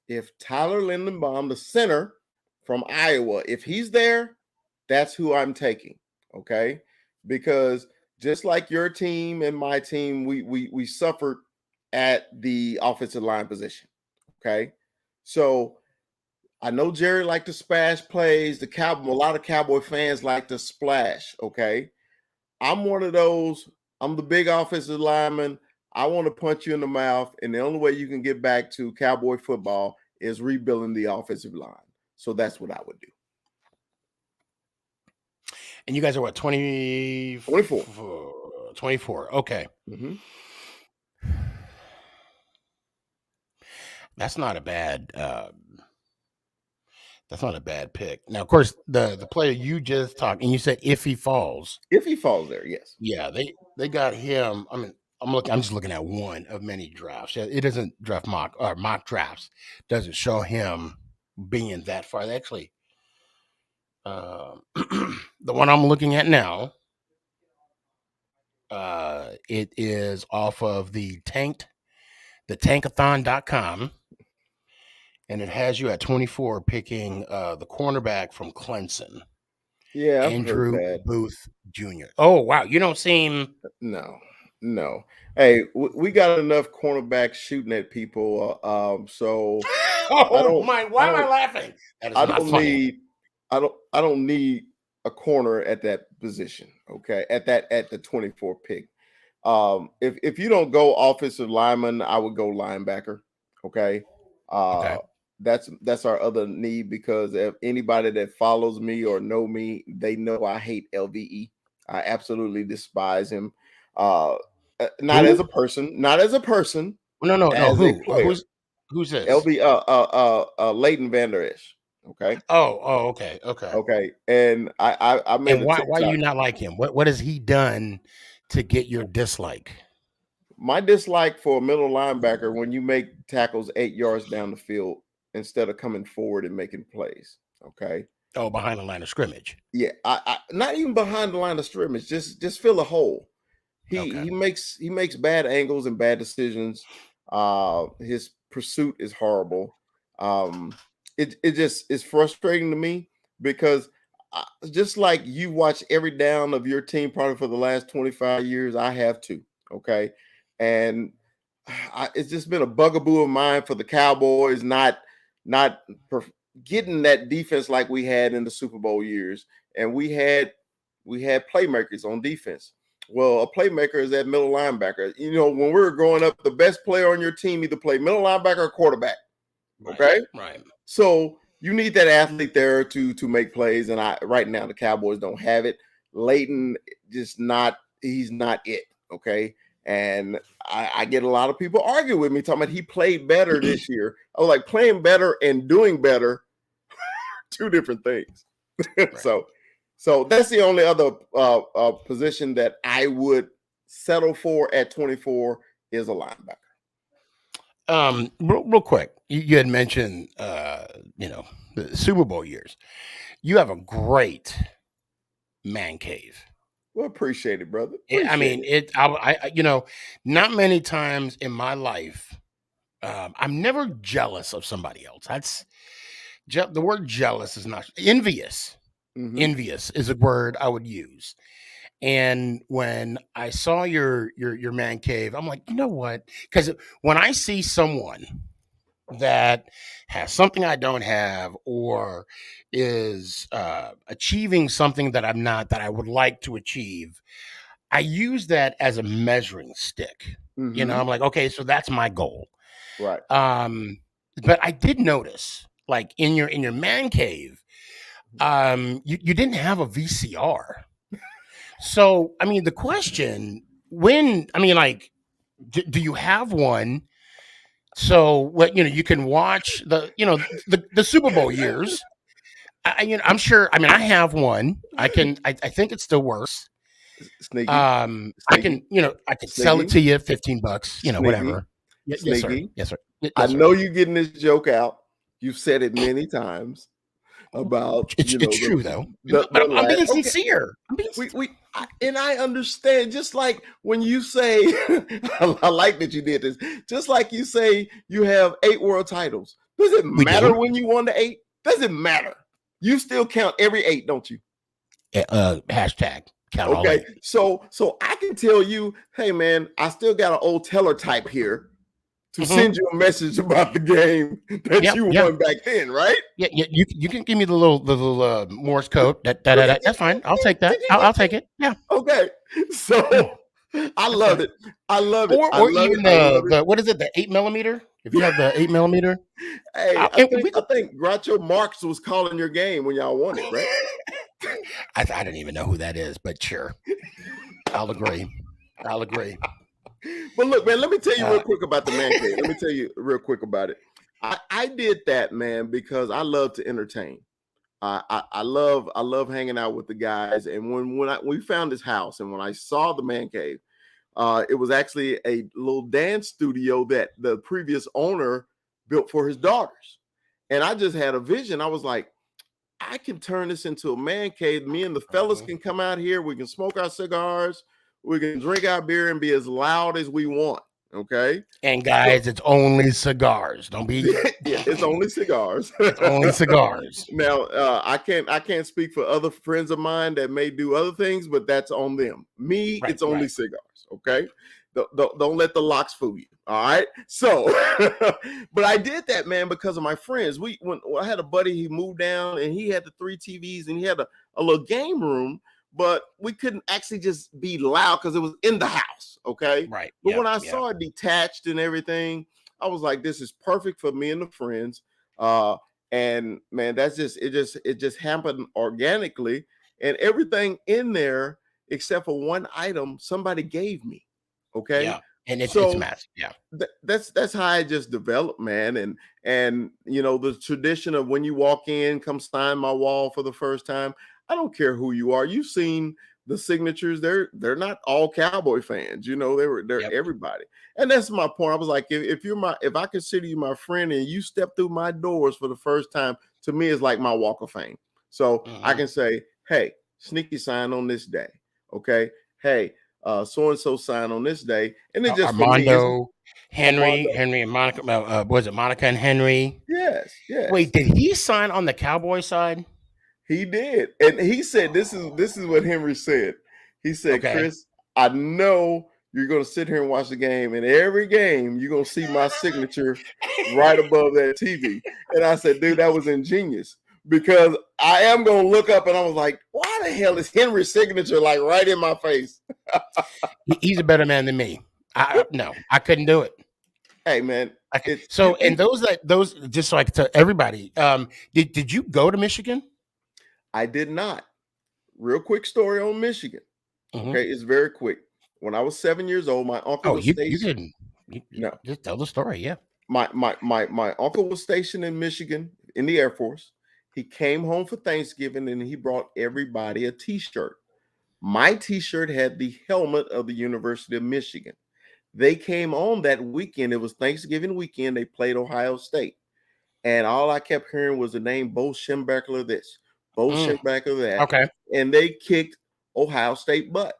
if Tyler Lindenbaum, the center from Iowa, if he's there, that's who I'm taking. Okay. Because just like your team and my team, we suffered at the offensive line position. Okay. So I know Jerry liked to splash plays. A lot of Cowboy fans like to splash. Okay. I'm one of those. I'm the big offensive lineman. I want to punch you in the mouth. And the only way you can get back to Cowboy football is rebuilding the offensive line. So that's what I would do. And you guys are what, 24? 24. Okay. Mm-hmm. That's not a bad pick. Now, of course, the player you just talked, and you said if he falls. If he falls there, yes. Yeah, they got him. I mean, I'm just looking at one of many drafts. It doesn't draft mock drafts doesn't show him being that far. Actually, the one I'm looking at now, it is off of the tankathon.com, and it has you at 24 picking the cornerback from Clemson. Yeah, Andrew Booth Jr. Oh, wow. You don't seem... No. Hey, we got enough cornerbacks shooting at people. So why am I laughing? That is not funny. I don't need a corner at that position. Okay, at the 24 pick. If you don't go offensive lineman, I would go linebacker. Okay. Okay. That's our other need, because if anybody that follows me or know me, they know I hate LVE. I absolutely despise him. Not as a person. No. Who? Who's this? Leighton Vander Esch. Okay. Okay. And I made. And why you not like him? What has he done to get your dislike? My dislike for a middle linebacker, when you make tackles 8 yards down the field instead of coming forward and making plays. Okay. Oh, behind the line of scrimmage. Yeah, I not even behind the line of scrimmage. Just fill a hole. He makes bad angles and bad decisions. His pursuit is horrible. It just is frustrating to me, because just like you watch every down of your team probably for the last 25 years, I have too. Okay. And it's just been a bugaboo of mine for the Cowboys not getting that defense like we had in the Super Bowl years. And we had playmakers on defense. Well, a playmaker is that middle linebacker. You know, when we were growing up, the best player on your team either played middle linebacker or quarterback. Okay? Right. So you need that athlete there to make plays. And right now the Cowboys don't have it. Leighton he's not it. Okay. And I get a lot of people argue with me talking about he played better this year. I was like, playing better and doing better, two different things. Right. So that's the only other position that I would settle for at 24 is a linebacker. Real quick, you had mentioned the Super Bowl years. You have a great man cave. Well, appreciate it, brother. I mean, not many times in my life I'm never jealous of somebody else. That's the word jealous is not envious. Mhm. Envious is a word I would use. And when I saw your man cave, I'm like, you know what? Because when I see someone that has something I don't have or is achieving something that I'm not, that I would like to achieve, I use that as a measuring stick. You know, Mhm. I'm like, okay, so that's my goal. Right. But I did notice, like in your man cave, you didn't have a VCR. So, I mean, the question like, do you have one? So what, you can watch the Super Bowl years. I'm sure. I mean, I have one. I think it still works. Sneaky, I can, Sneaky, I could sell it Sneaky, to you, $15, Sneaky, whatever. Yes, sir. Sneaky. Yes, sir. I Yes, sir. know you're getting this joke out. You've said it many times about It's true though. the But I'm being okay. sincere. And I understand. Just like when you say, I like that you did this. Just like you say, you have 8 world titles. Does it We matter do. when you won the 8? Doesn't matter. You still count every 8, don't you? Hashtag count all Okay, 8. so I can tell you, hey man, I still got an old teller type here to send you a message about the game that you won back then, right? Yeah, you can give me the little Morse code. That's fine. I'll take that. I'll take it. Yeah. Okay. So I love it. I love it. I Or love even it. I love it. the what is it? The 8mm. If you have the 8mm, Hey, I and we think Groucho Marx was calling your game when y'all won it, right? I didn't even know who that is, but sure, I'll agree. I'll agree. But look, man, let me tell you real quick about the man cave. Let me tell you real quick about it. I did that, man, because I love to entertain. I love hanging out with the guys. And when we found this house, and when I saw the man cave, it was actually a little dance studio that the previous owner built for his daughters. And I just had a vision. I was like, I can turn this into a man cave. Me and the fellas can come out here. We can smoke our cigars. We can drink our beer and be as loud as we want. Okay. And guys, it's only cigars. Don't be. Yeah, it's only cigars. It's only cigars. Now, I can't speak for other friends of mine that may do other things, but that's on them. Me, it's only cigars. Okay. Don't let the locks fool you. All right. So, but I did that, man, because of my friends. When I had a buddy, he moved down and he had the 3 TVs and he had a little game room, but we couldn't actually just be loud because it was in the house. Okay. Right. But when I saw it detached and everything, I was like, this is perfect for me and the friends. And man, it just happened organically, and everything in there except for one item somebody gave me. Okay. Yeah. And it's massive. Yeah. That's how I just developed, man. And the tradition of when you walk in, come sign my wall for the first time. I don't care who you are. You've seen the signatures. They're not all Cowboy fans. They're everybody. And that's my point. I was like, if I consider you my friend and you step through my doors for the first time, to me, it's like my walk of fame. So I can say, hey, Sneaky signed on this day. Okay. Hey, so-and-so signed on this day. And it just Armando, Henry and Monica. Was it Monica and Henry? Yes. Wait, did he sign on the Cowboy side? He did. And he said, this is what Henry said. He said, Chris, I know you're going to sit here and watch the game, and every game you're going to see my signature right above that TV. And I said, dude, that was ingenious, because I am going to look up, and I was like, why the hell is Henry's signature like right in my face? He's a better man than me. No, I couldn't do it. Hey, man. And those just so I could tell everybody, did you go to Michigan? I did not. Real quick story on Michigan. Okay, it's very quick. When I was 7 years old, my uncle was stationed. No, just tell the story. Yeah. My uncle was stationed in Michigan in the Air Force. He came home for Thanksgiving and he brought everybody a T-shirt. My T-shirt had the helmet of the University of Michigan. They came on that weekend. It was Thanksgiving weekend. They played Ohio State. And all I kept hearing was the name Bo Schembechler this, Bo Schembechler that. Okay. And they kicked Ohio State butt.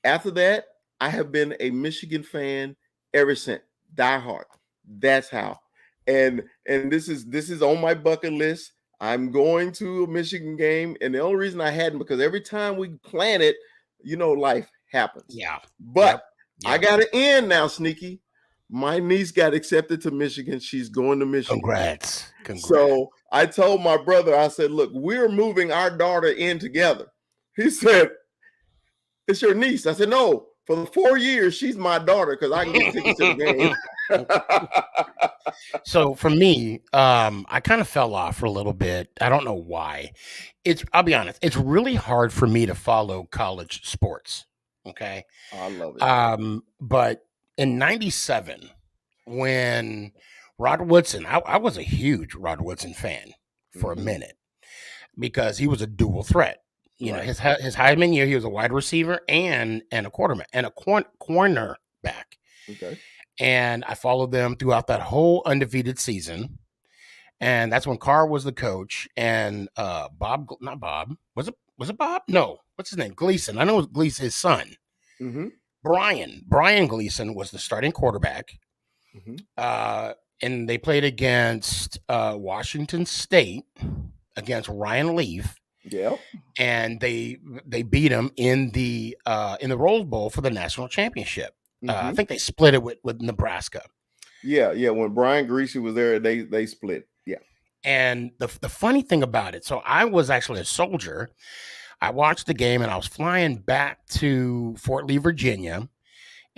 After that, I have been a Michigan fan ever since. Die hard. That's how. And this is on my bucket list. I'm going to a Michigan game, and the only reason I hadn't, because every time we plan it, life happens. Yeah. But Yep. I got to end now, Sneaky. My niece got accepted to Michigan. She's going to Michigan. Congrats. So I told my brother, I said, look, we're moving our daughter in together. He said, it's your niece. I said, no, for the 4 years, she's my daughter because I can get tickets to the game. So for me, I kind of fell off for a little bit. I don't know why. I'll be honest, it's really hard for me to follow college sports. Okay. I love it. But in 97, when Rod Woodson, I was a huge Rod Woodson fan for a minute because he was a dual threat. You know, his Heisman year, he was a wide receiver and a quarterback and a cornerback. Okay. And I followed them throughout that whole undefeated season. And that's when Carr was the coach. And not Bob. Was it Bob? No. What's his name? Gleason. I know it was Gleason, his son. Mm-hmm. Brian Gleason was the starting quarterback. Mm-hmm. And they played against Washington State, against Ryan Leaf. Yeah. And they beat him in the Rose Bowl for the national championship. I think they split it with Nebraska. Yeah. When Brian Greasy was there, they split. Yeah. And the funny thing about it, so I was actually a soldier. I watched the game and I was flying back to Fort Lee, Virginia.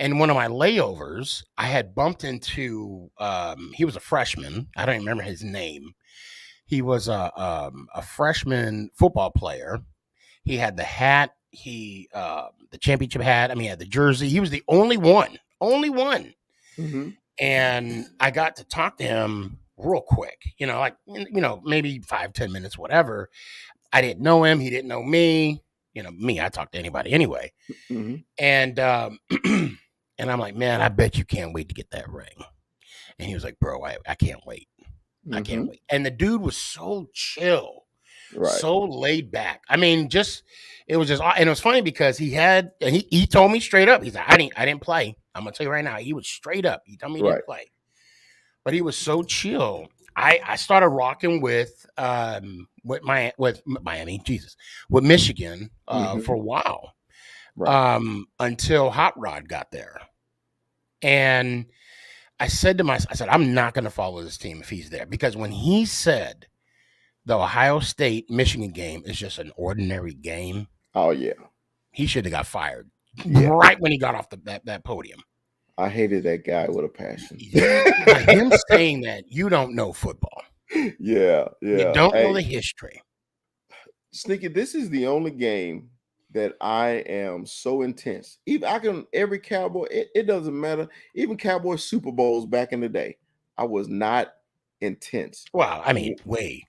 And one of my layovers, I had bumped into, he was a freshman. I don't remember his name. He was a freshman football player. He had the hat, the championship hat. I mean, he had the jersey. He was the only one. Mm-hmm. And I got to talk to him real quick, maybe 5-10 minutes, whatever. I didn't know him. He didn't know me. I talk to anybody anyway. Mm-hmm. And and I'm like, man, I bet you can't wait to get that ring. And he was like, bro, I can't wait. I can't wait. And the dude was so chill, so laid back. I mean, it was just, and it was funny because he told me straight up. He's like, I didn't play. I'm gonna tell you right now. He was straight up. He told me he didn't play, but he was so chill. I started rocking with Michigan for a while, until Hot Rod got there, and I said, I'm not going to follow this team if he's there, because when he said the Ohio State Michigan game is just an ordinary game, oh yeah, he should have got fired right when he got off that podium. I hated that guy with a passion. Him saying that you don't know football. Yeah. You don't know the history. Sneaky, this is the only game that I am so intense. Every Cowboy, it doesn't matter. Even Cowboy Super Bowls back in the day, I was not intense. Well, I mean, way.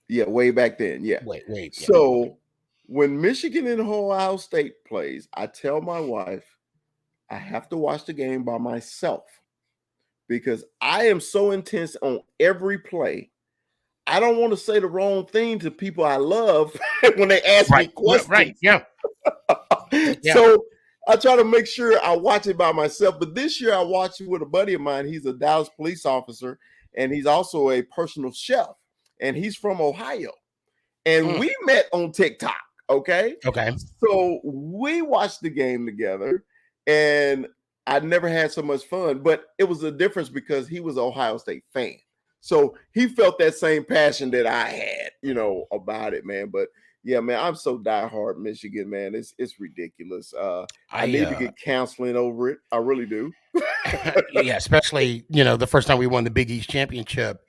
Yeah, way back then. Yeah. Way. So when Michigan and Ohio State plays, I tell my wife, I have to watch the game by myself because I am so intense on every play. I don't want to say the wrong thing to people I love when they ask me questions. Right. Yeah. So I try to make sure I watch it by myself. But this year I watched it with a buddy of mine. He's a Dallas police officer, and he's also a personal chef, and he's from Ohio. And we met on TikTok. Okay. So we watched the game together, and I never had so much fun. But it was a difference because he was an Ohio State fan. So he felt that same passion that I had, about it, man. But yeah, man, I'm so diehard Michigan, man. It's ridiculous. I need to get counseling over it. I really do. Yeah, especially, the first time we won the Big East championship.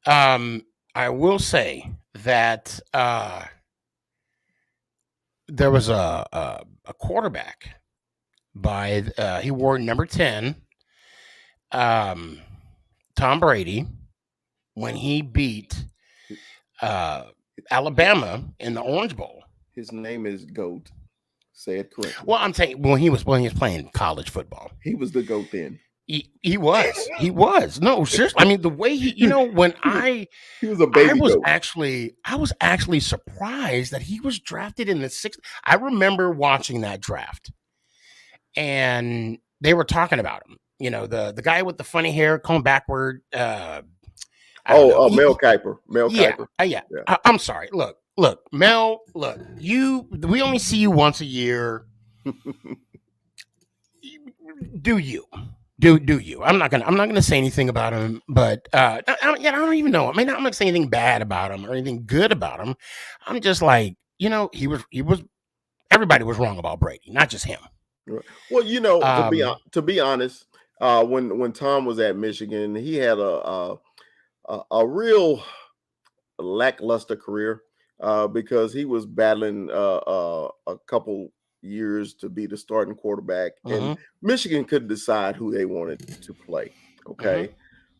I will say that there was a quarterback he wore number 10, Tom Brady, when he beat Alabama in the Orange Bowl. His name is GOAT. Say it correctly. Well, I'm saying when he was playing college football, he was the GOAT then. He was. No, seriously. I mean, the way he was a baby. I was actually surprised that he was drafted in the 6th. I remember watching that draft, and they were talking about him. the guy with the funny hair coming backward. I don't Oh, know. Mel Kiper. Mel Yeah, Kiper. yeah. Yeah. I'm sorry. Look, Mel. Look, we only see you once a year. Do you? Do you? I'm not gonna say anything about him, but I don't even know. I mean, I'm not gonna say anything bad about him or anything good about him. I'm just like, he was. Everybody was wrong about Brady, not just him. Well, to be honest, when Tom was at Michigan, he had a real lackluster career because he was battling a couple years to be the starting quarterback, and Michigan could decide who they wanted to play. Okay.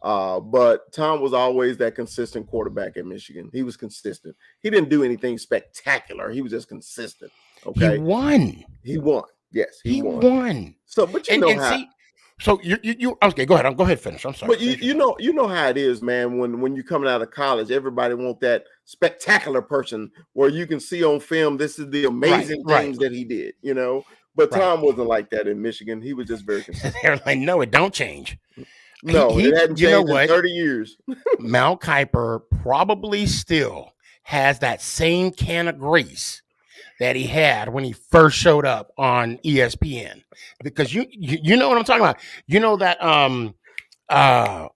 But Tom was always that consistent quarterback at Michigan. He was consistent. He didn't do anything spectacular. He was just consistent. Okay. He won. Yes, he won. So, but how. So you okay? Go ahead. Go ahead. Finish. I'm sorry. But you know how it is, man. When you're coming out of college, everybody want that spectacular person where you can see on film this is the amazing things that he did. But Tom wasn't like that in Michigan. He was just very consistent. They're like, no, it don't change. No, it hadn't changed in 30 years. Mel Kiper probably still has that same can of grease that he had when he first showed up on ESPN, because you know what I'm talking about. You know that I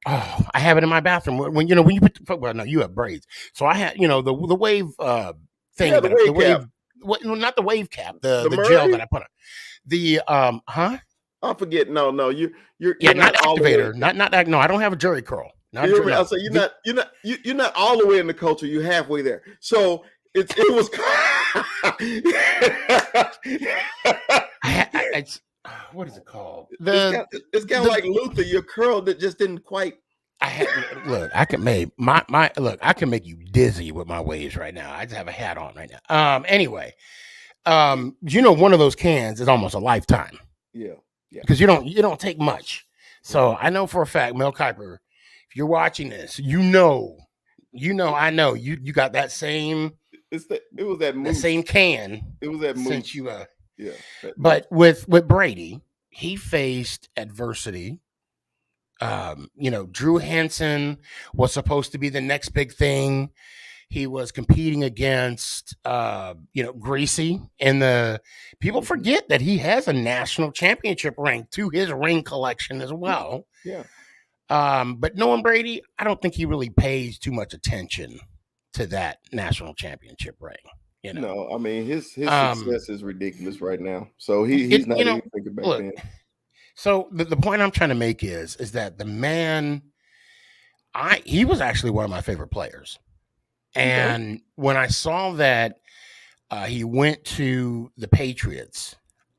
have it in my bathroom when you put you have braids, so I had the wave thing, the wave, not the wave cap, the gel that I put on the I forget. No, you're not activator, not that. No, I don't have a jury curl. You're not all the way in the culture. You're halfway there. So it was. It's what is it called? It's kind of like Luther. Your curl that just didn't quite. I can make I can make you dizzy with my waves right now. I just have a hat on right now. Anyway, one of those cans is almost a lifetime. Yeah. Because you don't take much. So I know for a fact, Mel Kiper, if you're watching this, I know you got that same. It was that moose. The same can. It was that moose. Since you yeah. But with Brady, he faced adversity. Drew Henson was supposed to be the next big thing. He was competing against Greasy, and people forget that he has a national championship ring to his ring collection as well. Yeah. But knowing Brady, I don't think he really pays too much attention to that national championship ring. No, I mean his success is ridiculous right now. So he's not even thinking back then. So the point I'm trying to make is that the man, he was actually one of my favorite players. And when I saw that he went to the Patriots,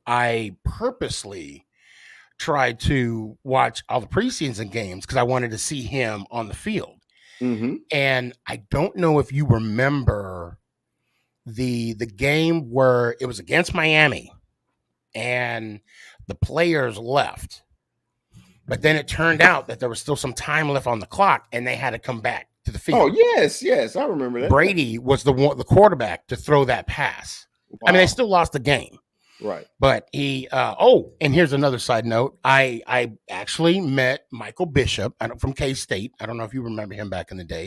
I purposely tried to watch all the preseason games because I wanted to see him on the field. And I don't know if you remember the game where it was against Miami and the players left, but then it turned out that there was still some time left on the clock and they had to come back to the field. Oh, yes, I remember that. Brady was the quarterback to throw that pass. Wow. I mean, they still lost the game. Right. But he and here's another side note. I actually met Michael Bishop from K-State. I don't know if you remember him back in the day.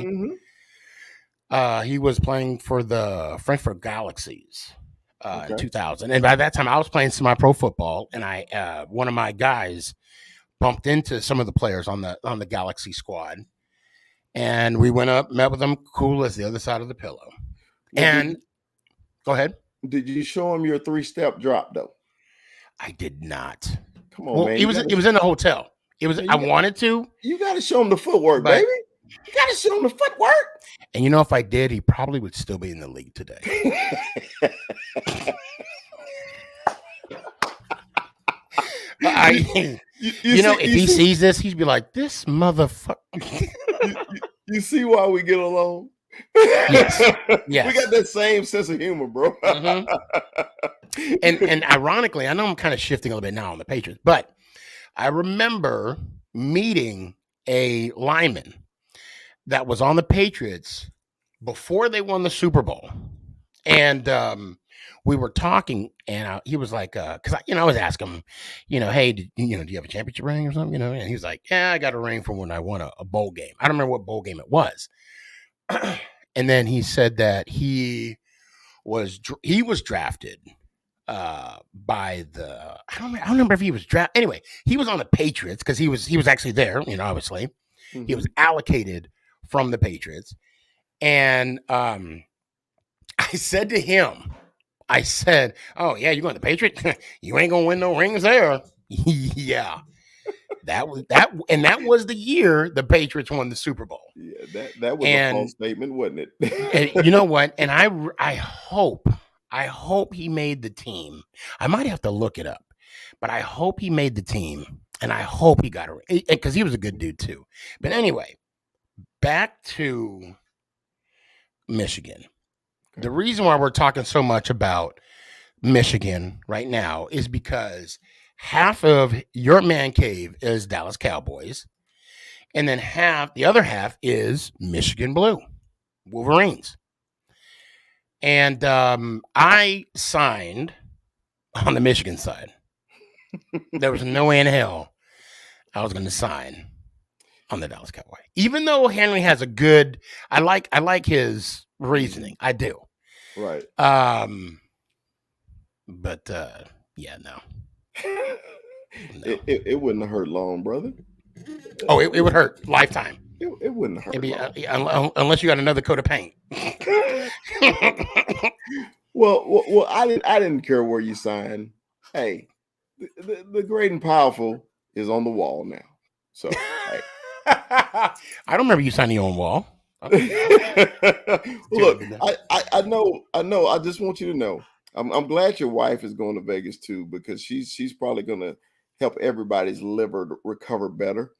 He was playing for the Frankfurt Galaxies in 2000. And by that time I was playing semi-pro football, and I one of my guys bumped into some of the players on the Galaxy squad. And we went up, met with them, cool as the other side of the pillow. Go ahead. Did you show him your 3-step drop though? I did not. Come on, man. It was in the hotel. I wanted to. You got to show him the footwork, baby. You got to show him the footwork. And if I did, he probably would still be in the league today. If he sees this, he'd be like, "This motherfucker." You see why we get along? Yes. We got that same sense of humor, bro. And ironically, I know I'm kind of shifting a little bit now on the Patriots, but I remember meeting a lineman that was on the Patriots before they won the Super Bowl. And we were talking, and he was like, because I was asking him, hey, do you have a championship ring or something, and he was like, yeah, I got a ring from when I won a bowl game. I don't remember what bowl game it was. And then he said that he was drafted by the I don't remember if he was drafted. Anyway, he was on the Patriots because he was actually there. Obviously, he was allocated from the Patriots, and I said to him, I said, "Oh yeah, you're going to the Patriots? You ain't gonna win no rings there." Yeah, that was the year the Patriots won the Super Bowl. Yeah, that was a false statement, wasn't it? And you know what? And I hope he made the team. I might have to look it up, but I hope he made the team, and I hope he got a ring because he was a good dude too. But anyway, back to Michigan. The reason why we're talking so much about Michigan right now is because half of your man cave is Dallas Cowboys, and then the other half is Michigan Blue, Wolverines. And I signed on the Michigan side. There was no way in hell I was going to sign on the Dallas Cowboy, even though Henry has a good. I like his reasoning. I do. Right. But yeah, no. It wouldn't have hurt long, brother. Oh, it would hurt lifetime. It wouldn't hurt. Unless you got another coat of paint. Well, I didn't care where you signed. Hey, the great and powerful is on the wall now. So hey. I don't remember you signing your own wall. Look, I know. I just want you to know. I'm glad your wife is going to Vegas too, because she's probably going to help everybody's liver to recover better.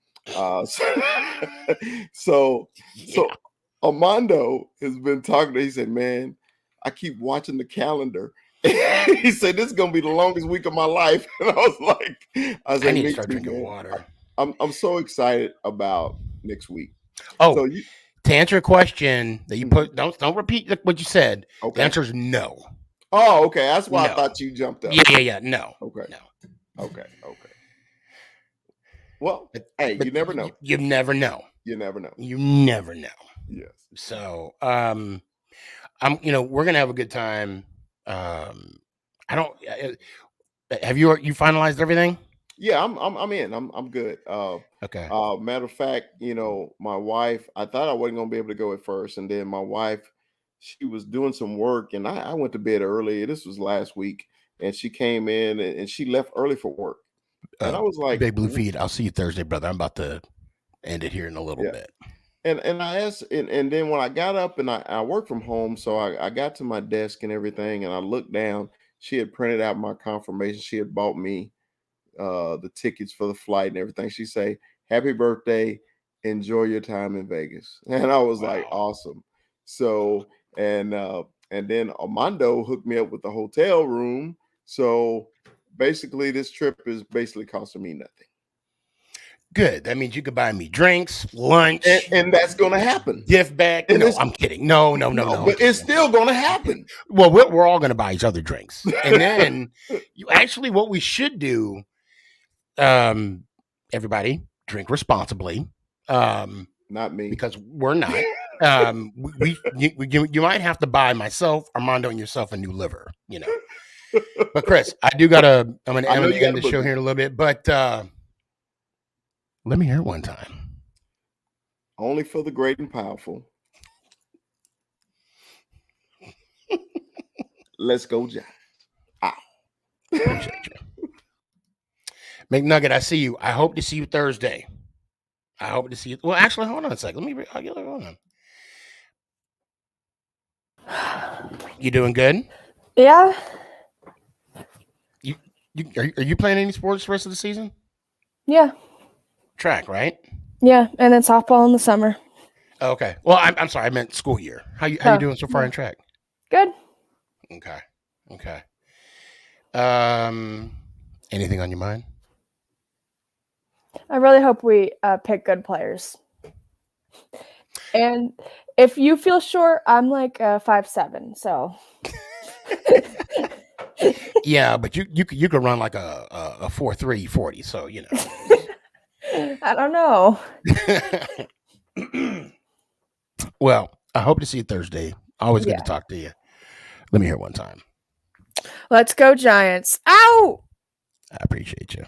So Armando has been talking to. He said, "Man, I keep watching the calendar." He said, "This is gonna be the longest week of my life." And I said, I need to start drinking water. I'm so excited about next week. Oh, so to answer a question that you put, don't repeat what you said. Okay. The answer is no. Oh, okay. That's why No. I thought you jumped up. Yeah. No. Okay. No. Okay. Well, hey, you never know. You never know. You never know. You never know. Yes. So, we're gonna have a good time. Have you finalized everything? Yeah, I'm in. I'm good. Okay. Matter of fact, my wife, I thought I wasn't gonna be able to go at first, and then my wife, she was doing some work, and I went to bed early. This was last week, and she came in and she left early for work. And I was like, Big Blue Feed, I'll see you Thursday, brother. I'm about to end it here in a little bit. And I asked, and then when I got up and I work from home, so I got to my desk and everything, and I looked down. She had printed out my confirmation. She had bought me the tickets for the flight and everything. She say, "Happy birthday, enjoy your time in Vegas." And I was like, awesome. So and then Armando hooked me up with the hotel room. So basically, this trip is basically costing me nothing. Good. That means you could buy me drinks, lunch, and that's going to happen. Gift bag. And No, I'm kidding. No. But it's still going to happen. Well, we're all going to buy each other drinks, and then what we should do, everybody drink responsibly. Not me, because we're not. You might have to buy myself, Armando, and yourself a new liver. But Chris, I'm gonna end the show here in a little bit, but. Let me hear it one time. Only for the great and powerful. Let's go, Jack. Ow. Appreciate you. McNugget, I see you. I hope to see you Thursday. I hope to see you. Well, actually, hold on a second. Hold on. You doing good? Yeah. Are you playing any sports the rest of the season? Yeah. Track, right? Yeah, and then softball in the summer. Okay. Well, I'm sorry. I meant school year. How you doing so far in track? Good. Okay. Anything on your mind? I really hope we pick good players. And if you feel short, I'm like 5'7", so. Yeah, but you could run like a 4.3 40. So you know. I don't know. Well, I hope to see you Thursday. Always good Yeah. to talk to you. Let me hear it one time. Let's go Giants. Ow! I appreciate you.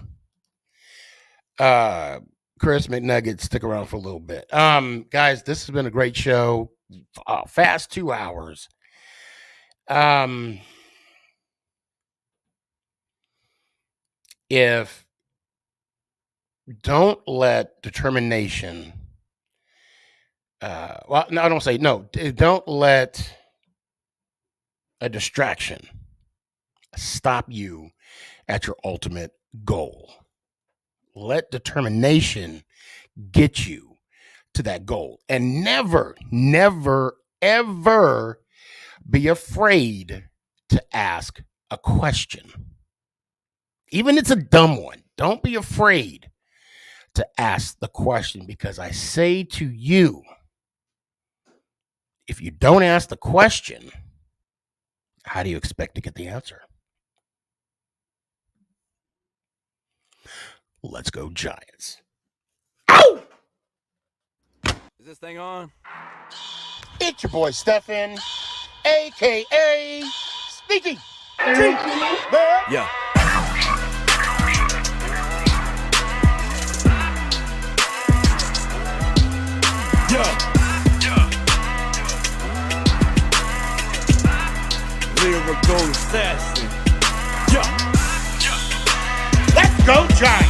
Chris McNugget, stick around for a little bit. Guys, this has been a great show. Fast 2 hours. If don't let determination well, no, I don't say no. Don't let a distraction stop you at your ultimate goal. Let determination get you to that goal. And never, never, ever be afraid to ask a question. Even if it's a dumb one, don't be afraid to ask the question, because I say to you, if you don't ask the question, how do you expect to get the answer? Let's go Giants. Ow! Is this thing on? It's your boy Stefan, a.k.a. SneakyG. Yeah. Lyrical assassin. Let's go Giants.